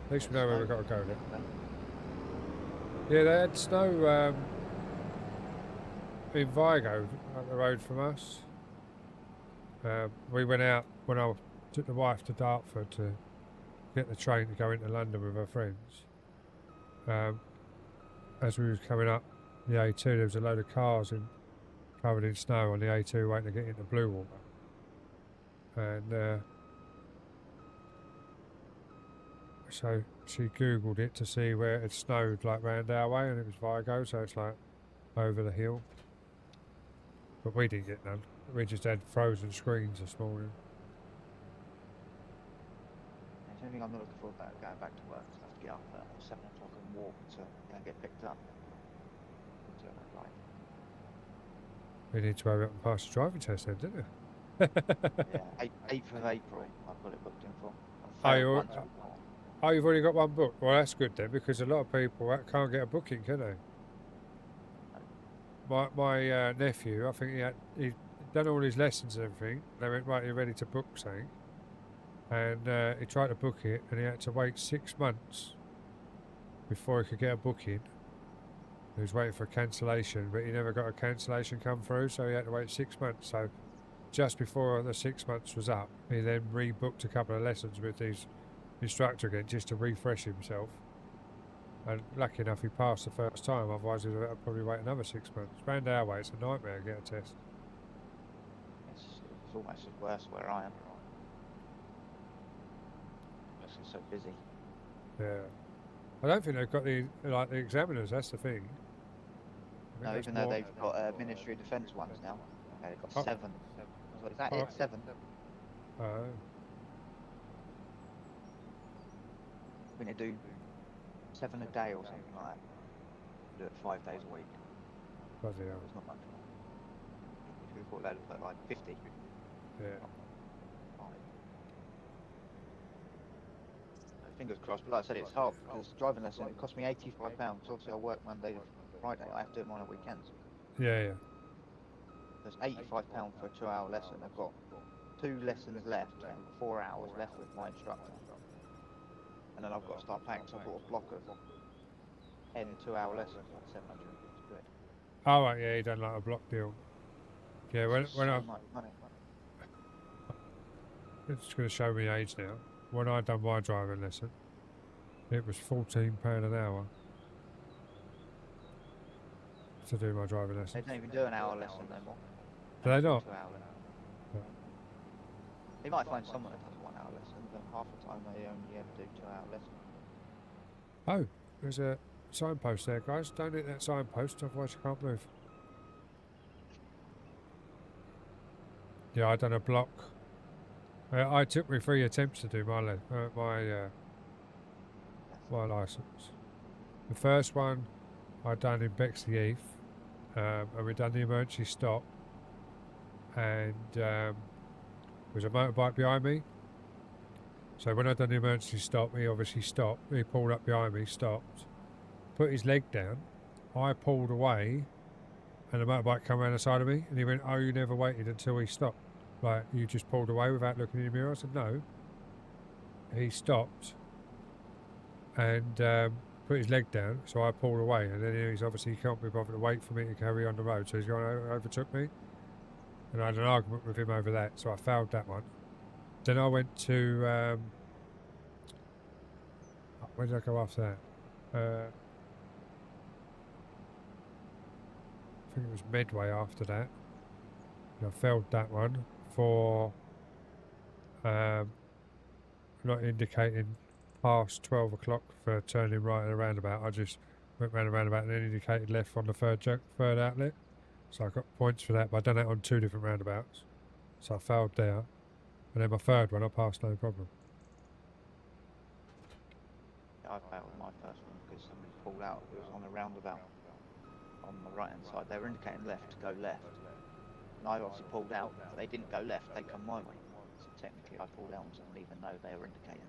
At least we know where we've got to go then. Yeah, they had snow in Vigo up the road from us. We went out when I took the wife to Dartford to get the train to go into London with her friends. As we was coming up the A2, there was a load of cars covered in snow on the A2 waiting to get into Bluewater. And so she googled it to see where it had snowed like round our way, and it was Vigo, so it's like over the hill. But we didn't get none. We just had frozen screens this morning. The only thing I'm not looking forward about going back to work is I have to get up at 7 o'clock and walk to get picked up. We need to hurry up and pass the driving test then, didn't we? Yeah, 8th of April I've got it booked in for. Oh, you've already got one book? Well, that's good then, because a lot of people can't get a booking, can they? My nephew, I think he'd done all his lessons and everything. They went, right, you're ready to book something. And he tried to book it, and he had to wait 6 months before he could get a booking. He was waiting for a cancellation, but he never got a cancellation come through, so he had to wait 6 months. So just before the 6 months was up, he then rebooked a couple of lessons with his instructor again, just to refresh himself. And lucky enough, he passed the first time, otherwise he'd have probably wait another 6 months. Round our way, it's a nightmare to get a test. It's almost worse where I am. It's so busy. Yeah. I don't think they've got the examiners, that's the thing. No, even though they've got Ministry of Defence ones now. Okay, they've got 7. Is that it? 7? Oh. We're going to do 7 a day or something like that. Do it 5 days a week. Bloody hell. It's not much. We thought that looked like 50. Yeah. Fingers crossed, but like I said, it's hard because driving lesson, it cost me £85. Obviously I work Monday to Friday, I have to do them on a weekends. Yeah, yeah. There's £85 for a 2-hour lesson. I've got 2 lessons left and 4 hours left with my instructor. and then I've got to start paying. So I bought a block of 10 2-hour lessons, like 750 quid. Oh, right, yeah, you done like a block deal. Yeah, when So I, much money. it's going to show me age now. When I done my driving lesson, it was £14 an hour to do my driving They lesson. don't even do an hour lesson no more. Do they not? 2-hour lesson. Yeah. You might find someone that does a 1-hour lesson, but half the time they only ever do 2-hour lessons. Oh, there's a signpost there, guys. Don't hit that signpost, otherwise you can't move. Yeah, I done a block. I took me 3 attempts to do my my license. The first one I done in Bexley Heath, and we done the emergency stop, and there was a motorbike behind me. So when I done the emergency stop, he obviously stopped. He pulled up behind me, stopped, put his leg down. I pulled away, and the motorbike came around the side of me, and he went, "Oh, you never waited until he stopped. Like, you just pulled away without looking in the mirror?" I said, "No." He stopped and put his leg down, so I pulled away, and then he's obviously can't be bothered to wait for me to carry on the road, so he's gone overtook me, and I had an argument with him over that, so I failed that one. Then I went to where did I go after that? I think it was Medway after that. And I failed that one for not indicating past 12 o'clock for turning right in a roundabout. I just went round a roundabout and then indicated left on the third outlet. So I got points for that, but I done that on 2 different roundabouts. So I failed there. And then my third one I passed no problem. I failed my first one because somebody pulled out. It was on a roundabout on the right hand side. They were indicating left to go left. And I obviously pulled out, but they didn't go left, they come my way. So technically I pulled out on someone even though they were indicating.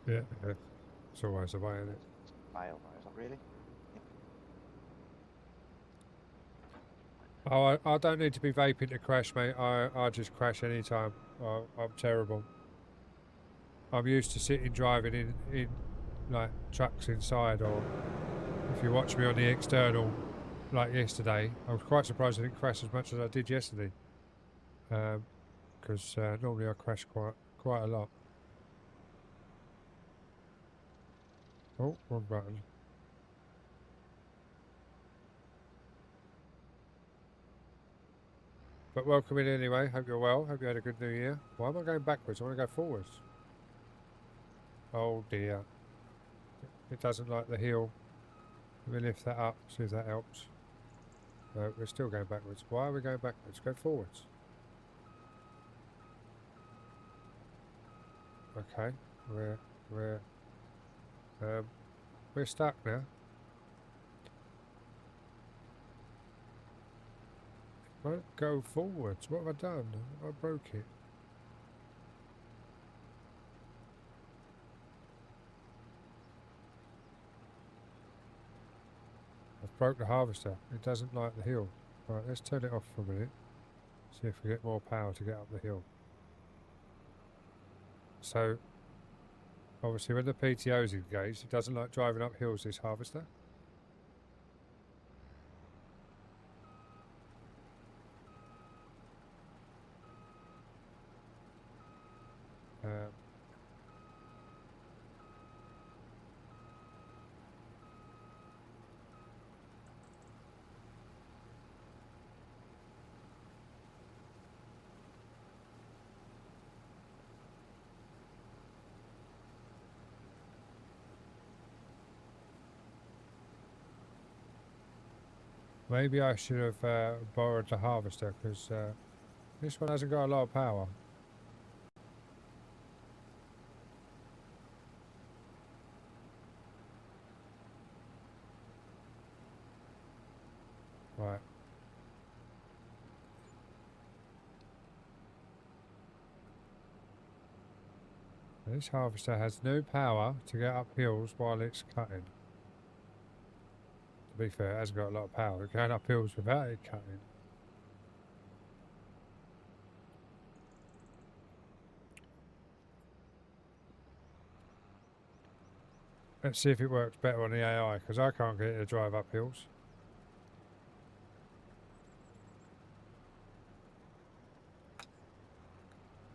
Yeah. It's always the way, isn't it? Fail. I was like, really? Oh, I don't need to be vaping to crash, mate. I just crash anytime. I'm terrible. I'm used to sitting driving in like trucks inside, or if you watch me on the external like yesterday, I was quite surprised I didn't crash as much as I did yesterday. Because normally I crash quite a lot. Oh, wrong button. But welcome in anyway. Hope you're well. Hope you had a good New Year. Why am I going backwards? I want to go forwards. Oh dear. It doesn't like the hill. Let me lift that up, see if that helps. No, we're still going backwards. Why are we going backwards? Go forwards. Okay, we're stuck now. Won't go forwards. What have I done? I broke it. I've broke the harvester. It doesn't like the hill. Right, let's turn it off for a minute. See if we get more power to get up the hill. So, obviously when the PTO's engaged, it doesn't like driving up hills, this harvester. Maybe I should have borrowed the harvester, because this one hasn't got a lot of power. Right. This harvester has no power to get up hills while it's cutting. To be fair, it hasn't got a lot of power. It's going up hills without it cutting. Let's see if it works better on the AI, because I can't get it to drive up hills.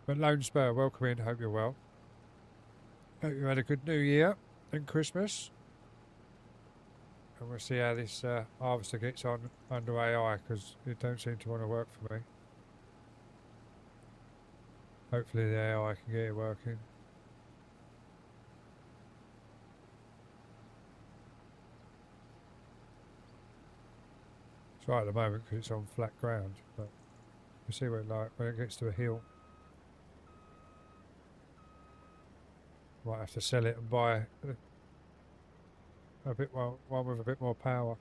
But Lone Spur, welcome in. Hope you're well. Hope you had a good New Year and Christmas. And we'll see how this harvester gets on under AI, because it don't seem to want to work for me. Hopefully the AI can get it working. It's right at the moment because it's on flat ground, but we'll see what it's like when it gets to a hill. Might have to sell it and buy a bit one with a bit more power.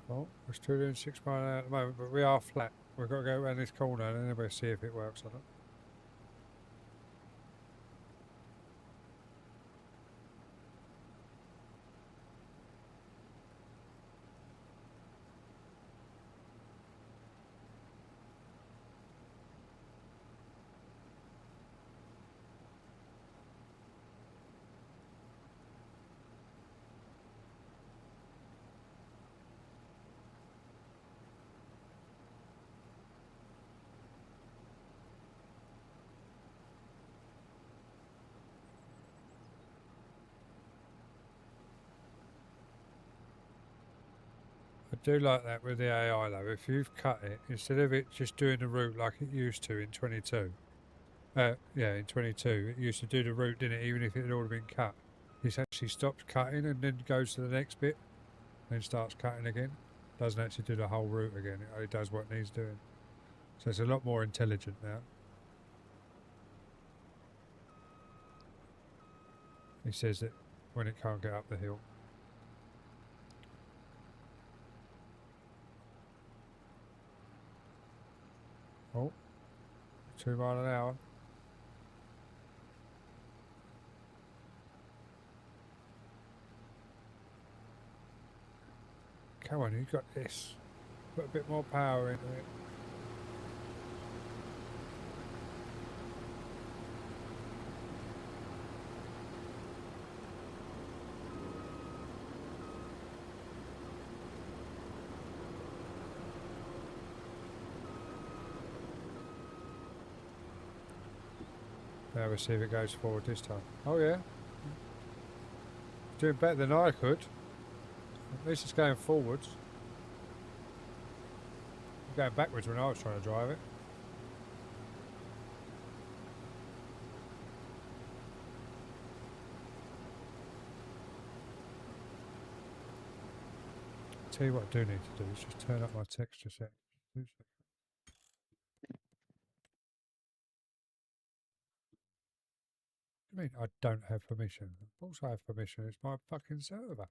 Well, we're still doing 6 mile an hour at the moment, but we are flat. We've got to go around this corner and then we'll see if it works or not. I do like that with the AI though. If you've cut it, instead of it just doing the route like it used to in 22, in 22, it used to do the route, didn't it, even if it had already been cut. It actually stops cutting and then goes to the next bit, then starts cutting again. Doesn't actually do the whole route again, it only does what it needs doing. So it's a lot more intelligent now. He says that when it can't get up the hill. Oh, 2 mile an hour. Come on, you got this. Put a bit more power into it. Now we'll see if it goes forward this time. Oh yeah. Doing better than I could. At least it's going forwards. Going backwards when I was trying to drive it. Tell you what I do need to do is just turn up my texture set. I mean, I don't have permission. Of course I have permission. It's my fucking server.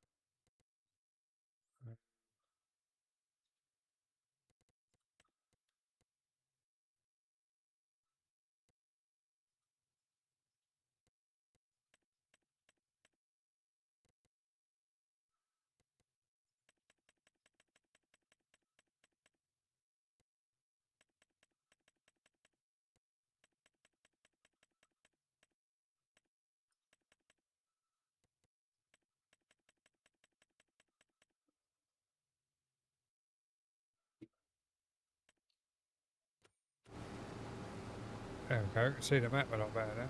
There we go. I can see the map a lot better now.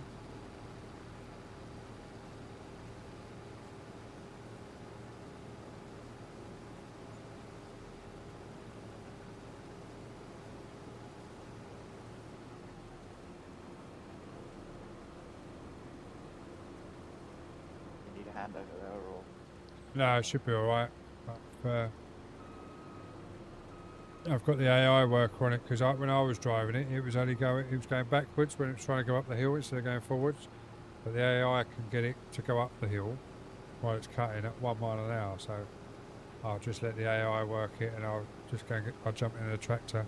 You need a hand over there or... No, it should be alright. I've got the AI worker on it because when I was driving it, it was going backwards when it was trying to go up the hill instead of going forwards. But the AI can get it to go up the hill while it's cutting at 1 mile an hour. So I'll just let the AI work it, and I'll just I'll jump in the tractor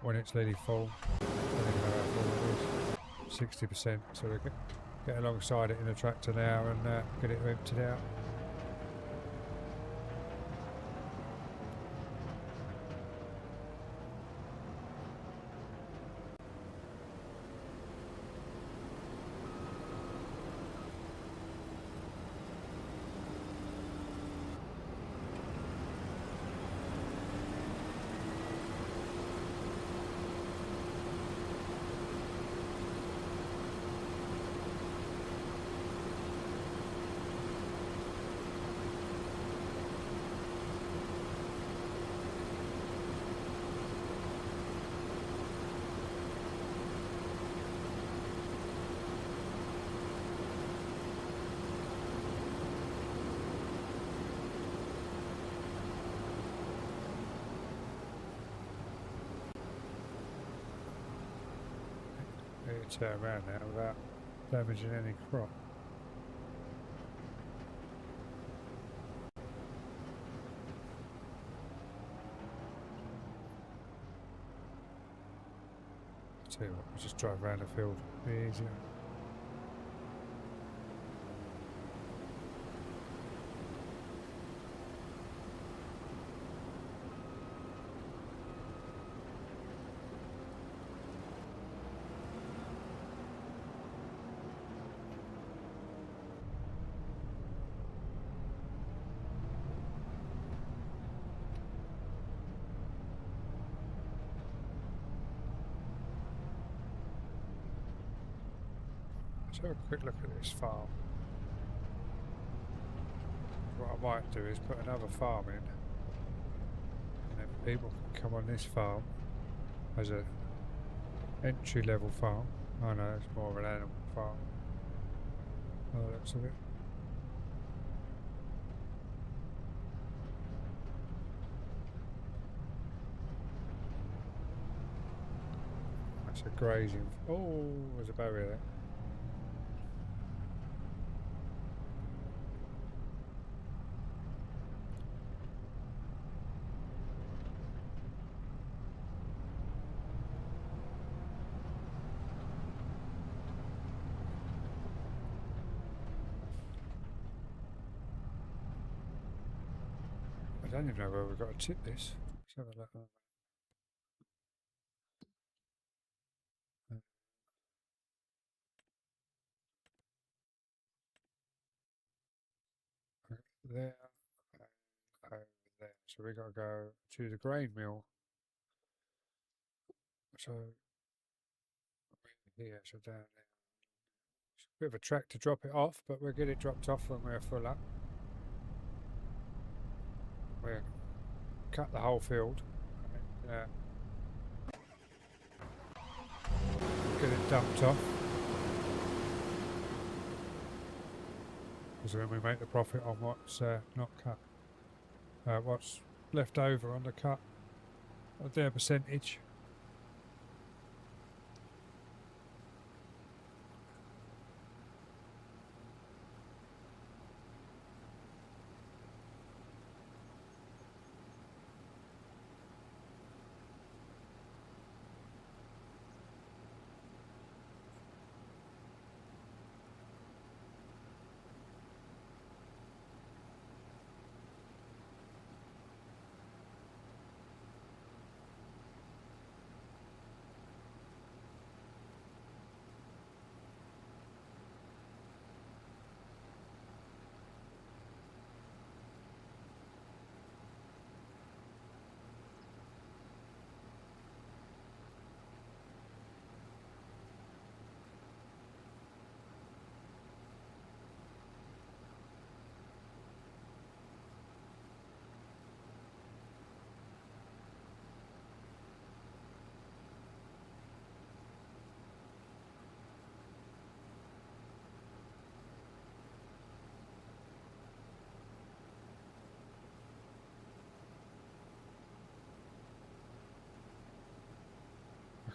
when it's nearly full. I don't know how full it is. 60%. So we get alongside it in the tractor now and get it emptied out. Turn around now without damaging any crop. I'll tell you what, we'll just drive around the field, be easier. Let's have a quick look at this farm. What I might do is put another farm in, and then people can come on this farm as a entry level farm. Oh no, it's more of an animal farm. Oh, looks of it. That's a grazing. Oh, there's a barrier there. I don't even know where we've got to tip this. Let's have a look. There and over there. So we got to go to the grain mill. So here, so down there. It's a bit of a track to drop it off, but we'll get it dropped off when we're full up. We'll cut the whole field. And, get it dumped off. Because then we make the profit on what's not cut. What's left over on the cut of their percentage.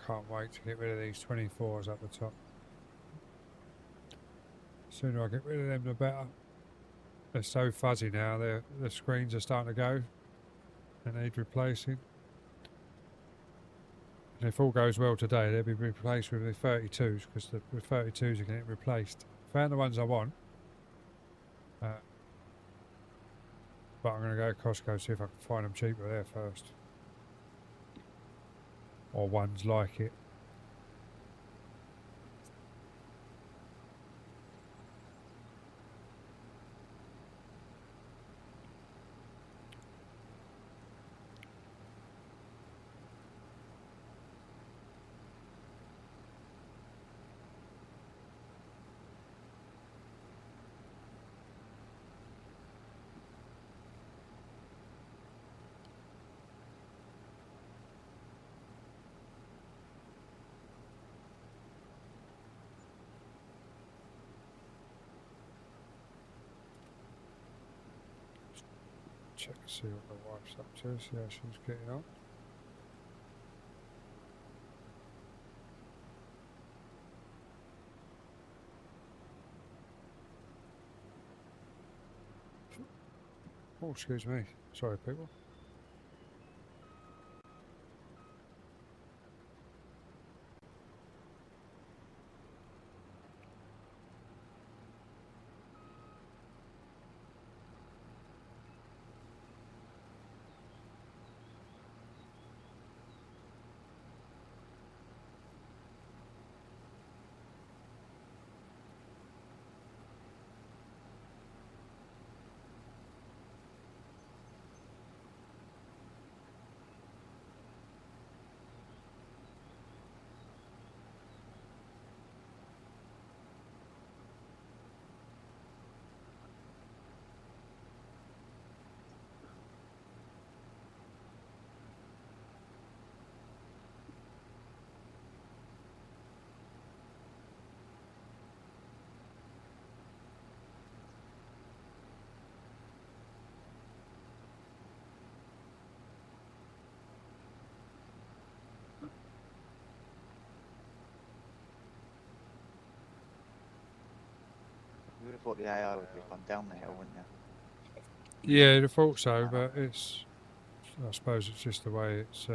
can't wait to get rid of these 24s up the top. The sooner I get rid of them, the better. They're so fuzzy now, the screens are starting to go. They need replacing. And if all goes well today, they'll be replaced with the 32s, because the 32s are getting replaced. Found the ones I want. But I'm going to go to Costco, see if I can find them cheaper there first. Or ones like it. Check and see what the wife's up to, see how she's getting on. Oh, excuse me. Sorry, people. You would have thought the AI would have gone down the hill, wouldn't you? Yeah, you'd have thought so, but it's... I suppose it's just the way it's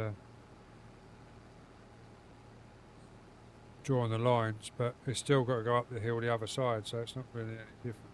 drawing the lines, but it's still got to go up the hill the other side, so it's not really any different.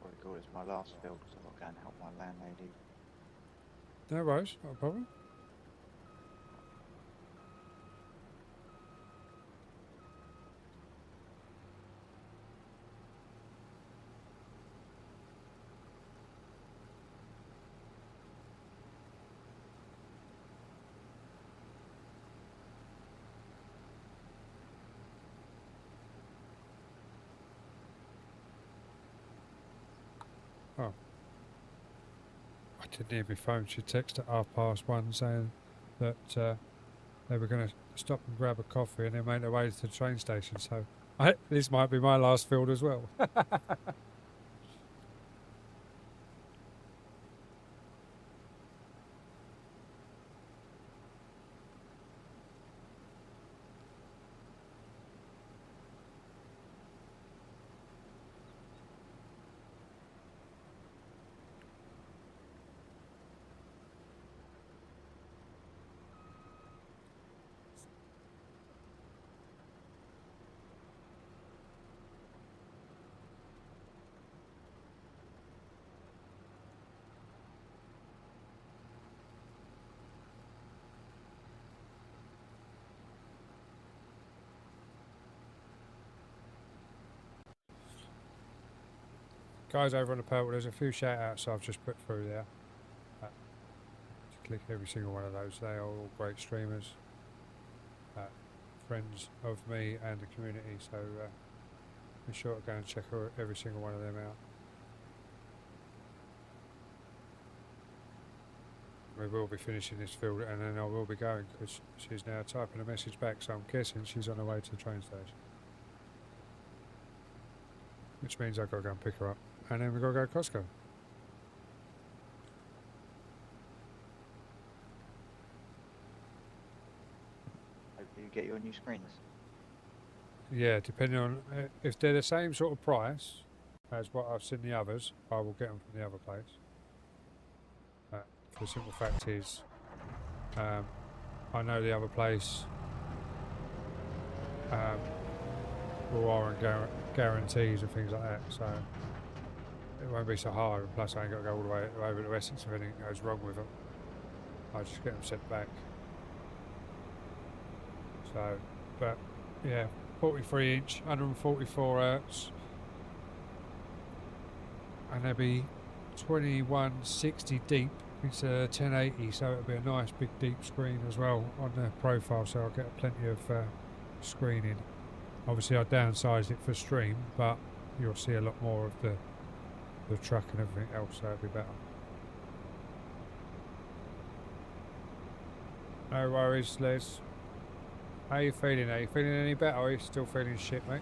Probably cool, it's my last field, so I've got to go and help my landlady. No worries, not a problem. Oh. I didn't hear my phone. She texted at 1:30 saying that they were going to stop and grab a coffee and then make their way to the train station. So this might be my last field as well. Guys over on the purple, there's a few shout outs I've just put through there. click every single one of those. They are all great streamers, friends of me and the community, so be sure to go and check every single one of them out. We will be finishing this field and then I will be going because she's now typing a message back, so I'm guessing she's on her way to the train station. Which means I've got to go and pick her up and then we've got to go to Costco. Hopefully you get your new screens. Yeah, depending on if they're the same sort of price as what I've seen the others, I will get them from the other place. The simple fact is, I know the other place will warrant guarantees and things like that, so it won't be so hard. And plus, I ain't got to go all the way over to Essex if anything goes wrong with them. I just get them sent back. So, but yeah, 43 inch, 144 hertz, and they'll be 2160 deep. It's a 1080, so it'll be a nice big deep screen as well on the profile, so I'll get plenty of screening. Obviously I downsized it for stream, but you'll see a lot more of the truck and everything else, so it'll be better. No worries, Les. How you feeling? Are you feeling any better, or are you still feeling shit, mate?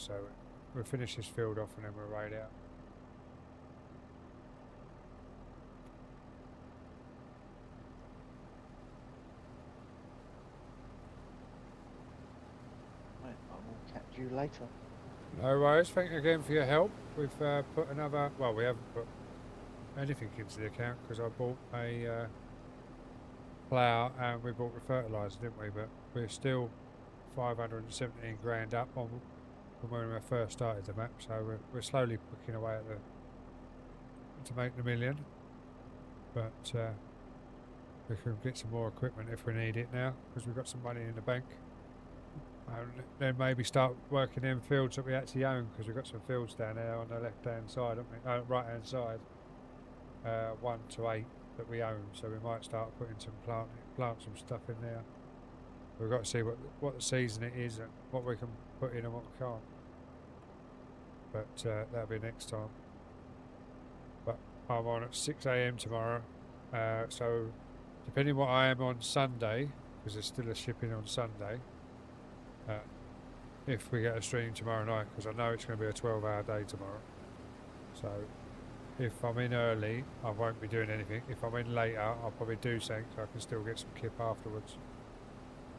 So we'll finish this field off and then we'll ride out. Right, I will catch you later. No worries, thank you again for your help. We've put another, well, we haven't put anything into the account because I bought a plough and we bought the fertiliser, didn't we? But we're still 517 grand up on from when we first started the map, so we're slowly picking away at to make the million, but we can get some more equipment if we need it now because we've got some money in the bank, and then maybe start working in fields that we actually own because we've got some fields down there on the left hand side, haven't we? Right hand side, 1 to 8 that we own, so we might start putting some plant some stuff in there. We've got to see what the season it is and what we can put in and what we can't. But that'll be next time. But I'm on at 6 AM tomorrow. So depending what I am on Sunday, because there's still a shipping on Sunday, if we get a stream tomorrow night, because I know it's going to be a 12-hour day tomorrow. So if I'm in early, I won't be doing anything. If I'm in later, I'll probably do something so I can still get some kip afterwards.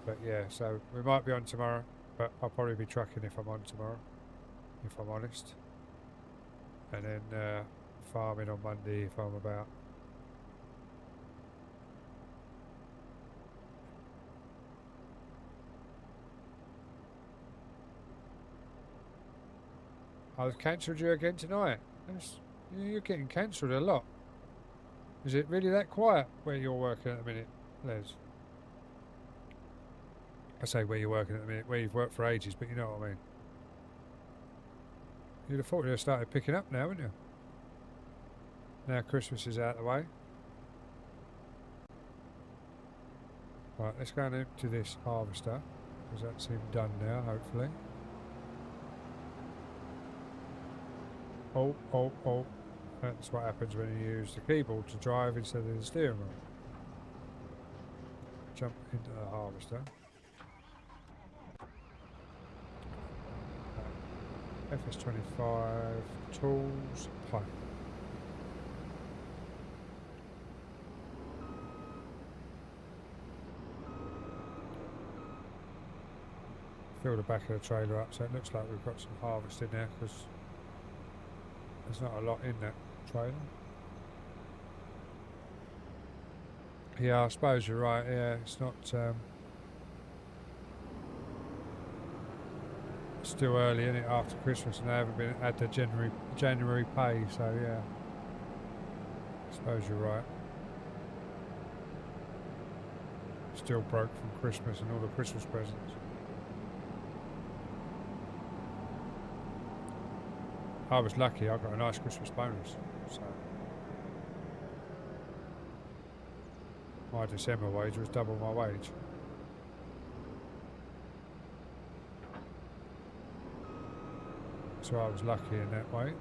But yeah, so we might be on tomorrow, but I'll probably be trucking if I'm on tomorrow, if I'm honest. And then farming on Monday if I'm about. I've cancelled you again tonight. You're getting cancelled a lot. Is it really that quiet where you're working at the minute, Les? I say where you're working at the minute, where you've worked for ages, but you know what I mean. You'd have thought you'd have started picking up now, wouldn't you? Now Christmas is out of the way. Right, let's go into this harvester, because that's him done now, hopefully. Oh. That's what happens when you use the keyboard to drive instead of the steering wheel. Jump into the harvester. FS25 tools pipe. fill the back of the trailer up so it looks like we've got some harvest in there, because there's not a lot in that trailer. Yeah, I suppose you're right. Yeah, it's not still early, isn't it, after Christmas, and they haven't been had the January pay. So yeah, I suppose you're right. Still broke from Christmas and all the Christmas presents. I was lucky. I got a nice Christmas bonus. So my December wage was double my wage. So I was lucky in that way.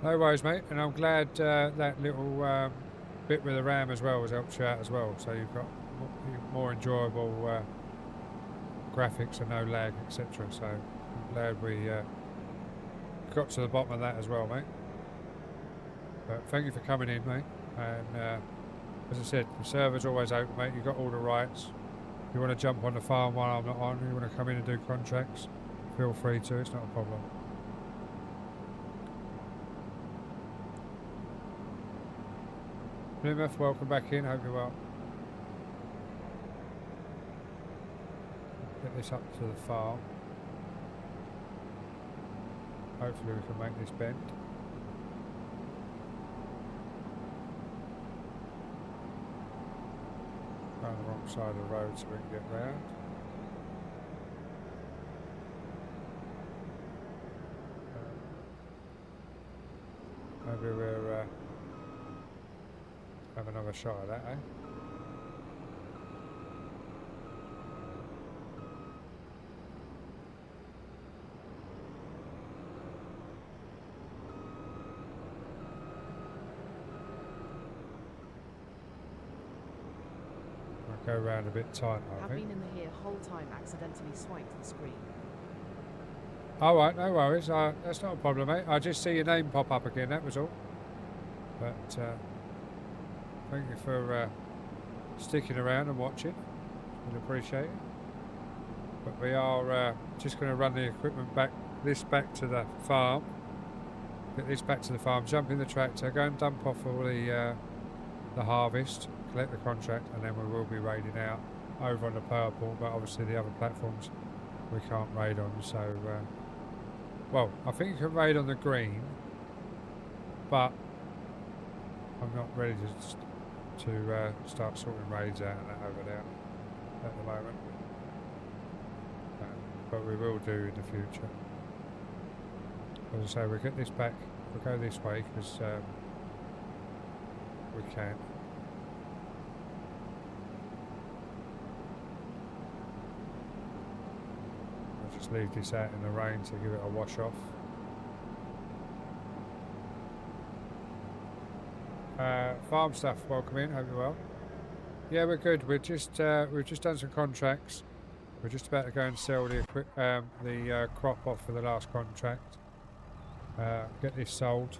No worries, mate, and I'm glad that little bit with the RAM as well has helped you out as well, so you've got more enjoyable graphics and no lag, etc. So I'm glad we got to the bottom of that as well, mate. But thank you for coming in, mate, and as I said, the server's always open, mate. You've got all the rights. If you want to jump on the farm while I'm not on, you want to come in and do contracts, feel free to, it's not a problem. Plymouth, welcome back in, hope you're well. Get this up to the farm. Hopefully we can make this bend. Go on the wrong side of the road so we can get round. Maybe we're have another shot at that, eh? I'll go around a bit tight, I Have think. been in the here whole time, accidentally swiped the screen. Alright, no worries. That's not a problem, mate. I just see your name pop up again, that was all. But thank you for sticking around and watching. We'll appreciate it. But we are just going to run the equipment back to the farm. Get this back to the farm, jump in the tractor, go and dump off all the harvest, collect the contract, and then we will be raiding out over on the purple. But obviously the other platforms we can't raid on. So, well, I think you can raid on the green, but I'm not ready to start sorting raids out and that over there at the moment. But we will do in the future. As I say, we'll get this back, we'll go this way because we can. I'll just leave this out in the rain to give it a wash off. Farm stuff, welcome in, hope you're well. Yeah, we're good. We've just done some contracts. We're just about to go and sell the crop off for the last contract. Get this sold,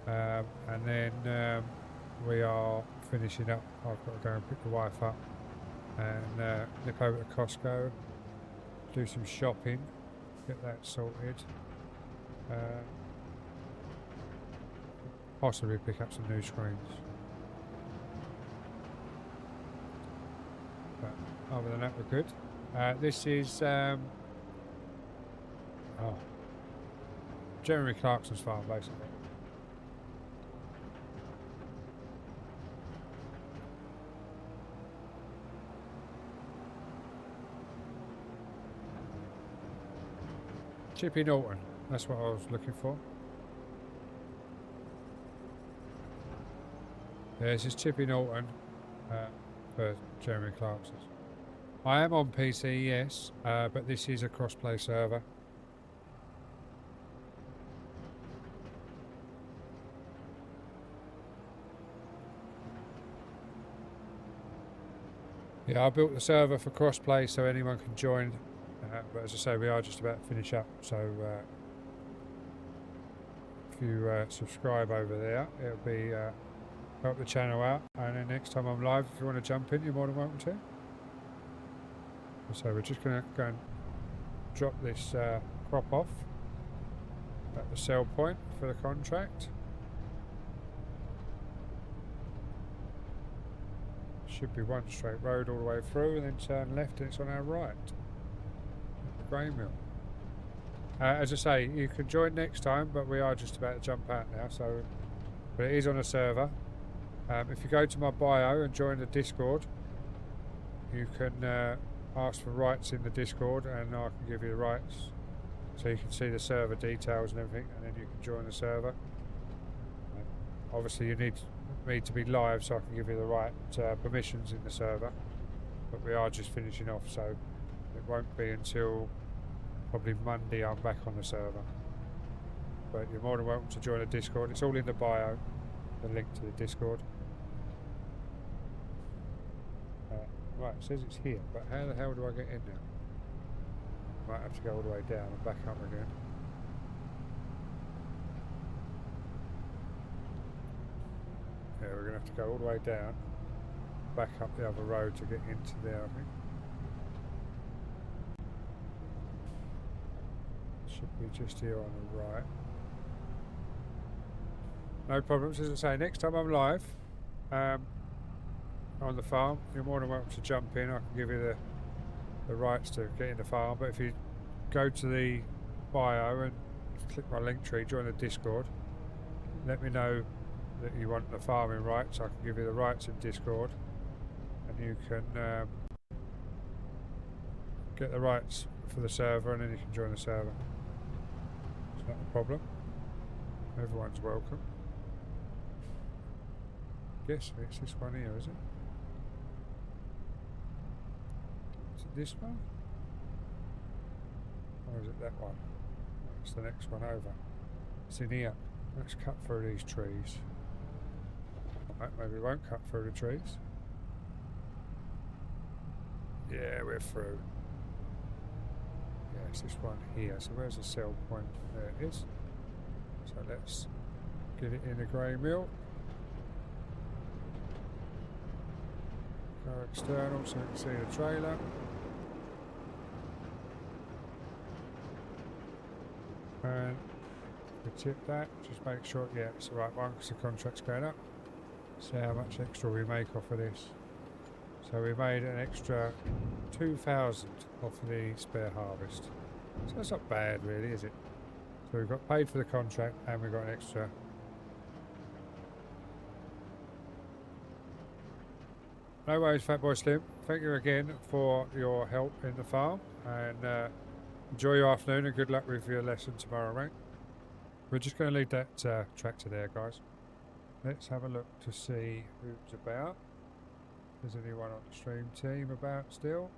and then we are finishing up. I've got to go and pick the wife up and nip over to Costco, do some shopping, get that sorted. Possibly pick up some new screens. But other than that, we're good. This is Jeremy Clarkson's farm, basically. Chippy Norton, that's what I was looking for. Yeah, this is Chippy Norton for Jeremy Clarkson's. I am on PC, yes, but this is a cross-play server. Yeah, I built the server for crossplay so anyone can join. But as I say, we are just about to finish up. So if you subscribe over there, it'll be help the channel out. And then next time I'm live, if you want to jump in, you're more than welcome to. So we're just going to go and drop this crop off at the sell point for the contract. Should be one straight road all the way through, and then turn left and it's on our right. The grain mill. As I say, you can join next time, but we are just about to jump out now. So, but it is on a server. If you go to my bio and join the Discord, you can ask for rights in the Discord, and I can give you the rights, so you can see the server details and everything, and then you can join the server. Obviously, you need me to be live so I can give you the right permissions in the server, but we are just finishing off, so it won't be until probably Monday I'm back on the server. But you're more than welcome to join the Discord. It's all in the bio, the link to the Discord. Right, it says it's here, but how the hell do I get in now? Might have to go all the way down and back up again. Yeah, we're going to have to go all the way down, back up the other road to get into there, I think. Should be just here on the right. No problems, as I say, next time I'm live on the farm, you're more than welcome to jump in. I can give you the rights to get in the farm, but if you go to the bio and click my link tree, join the Discord, let me know that you want the farming rights. I can give you the rights in Discord, and you can get the rights for the server, and then you can join the server. It's not a problem. Everyone's welcome. Guess it's this one here, is it? Is it this one? Or is it that one? That's the next one over. It's in here. Let's cut through these trees. Maybe we won't cut through the trees. Yeah, we're through. Yeah, it's this one here. So where's the sell point? There it is. So let's get it in the grey mill. Go external so we can see the trailer. And we tip that. Just make sure, yeah, it's the right one because the contract's going up. See how much extra we make off of this. So we made an extra 2,000 off of the spare harvest. So that's not bad really, is it? So we've got paid for the contract and we've got an extra. No worries, Fat Boy Slim. Thank you again for your help in the farm, and enjoy your afternoon and good luck with your lesson tomorrow, mate. We're just going to leave that tractor there, guys. Let's have a look to see who's about. If there's anyone on the stream team about still.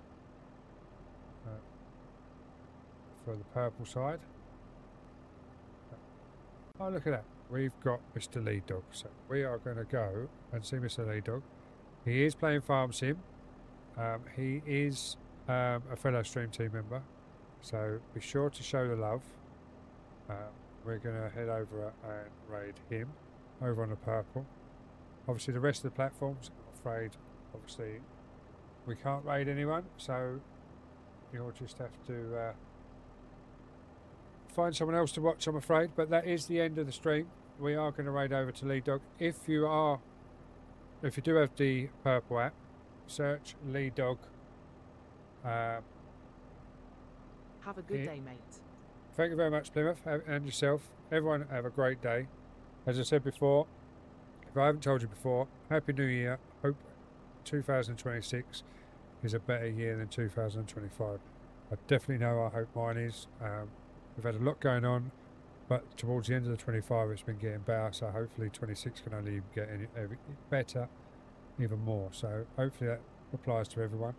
For the purple side. Oh, look at that. We've got Mr. Lead Dog. So we are going to go and see Mr. Lead Dog. He is playing Farm Sim. He is a fellow stream team member. So be sure to show the love. We're going to head over and raid him over on the purple. Obviously the rest of the platforms, I'm afraid, obviously we can't raid anyone, so you'll just have to find someone else to watch, I'm afraid. But that is the end of the stream. We are going to raid over to Lead Dog. If you do have the purple app, search Lead Dog. Have a good day, mate. Thank you very much, Plymouth, and yourself. Everyone have a great day. As I said before, if I haven't told you before, Happy New Year. Hope 2026 is a better year than 2025. I definitely know I hope mine is. We've had a lot going on, but towards the end of the 25 it's been getting better, so hopefully 26 can only get any better, even more. So hopefully that applies to everyone.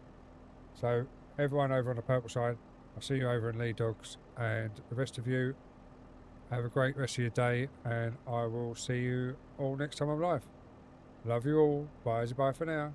So everyone over on the purple side, I'll see you over in Lead Dogs, and the rest of you have a great rest of your day, and I will see you all next time I'm live. Love you all. Bye for now.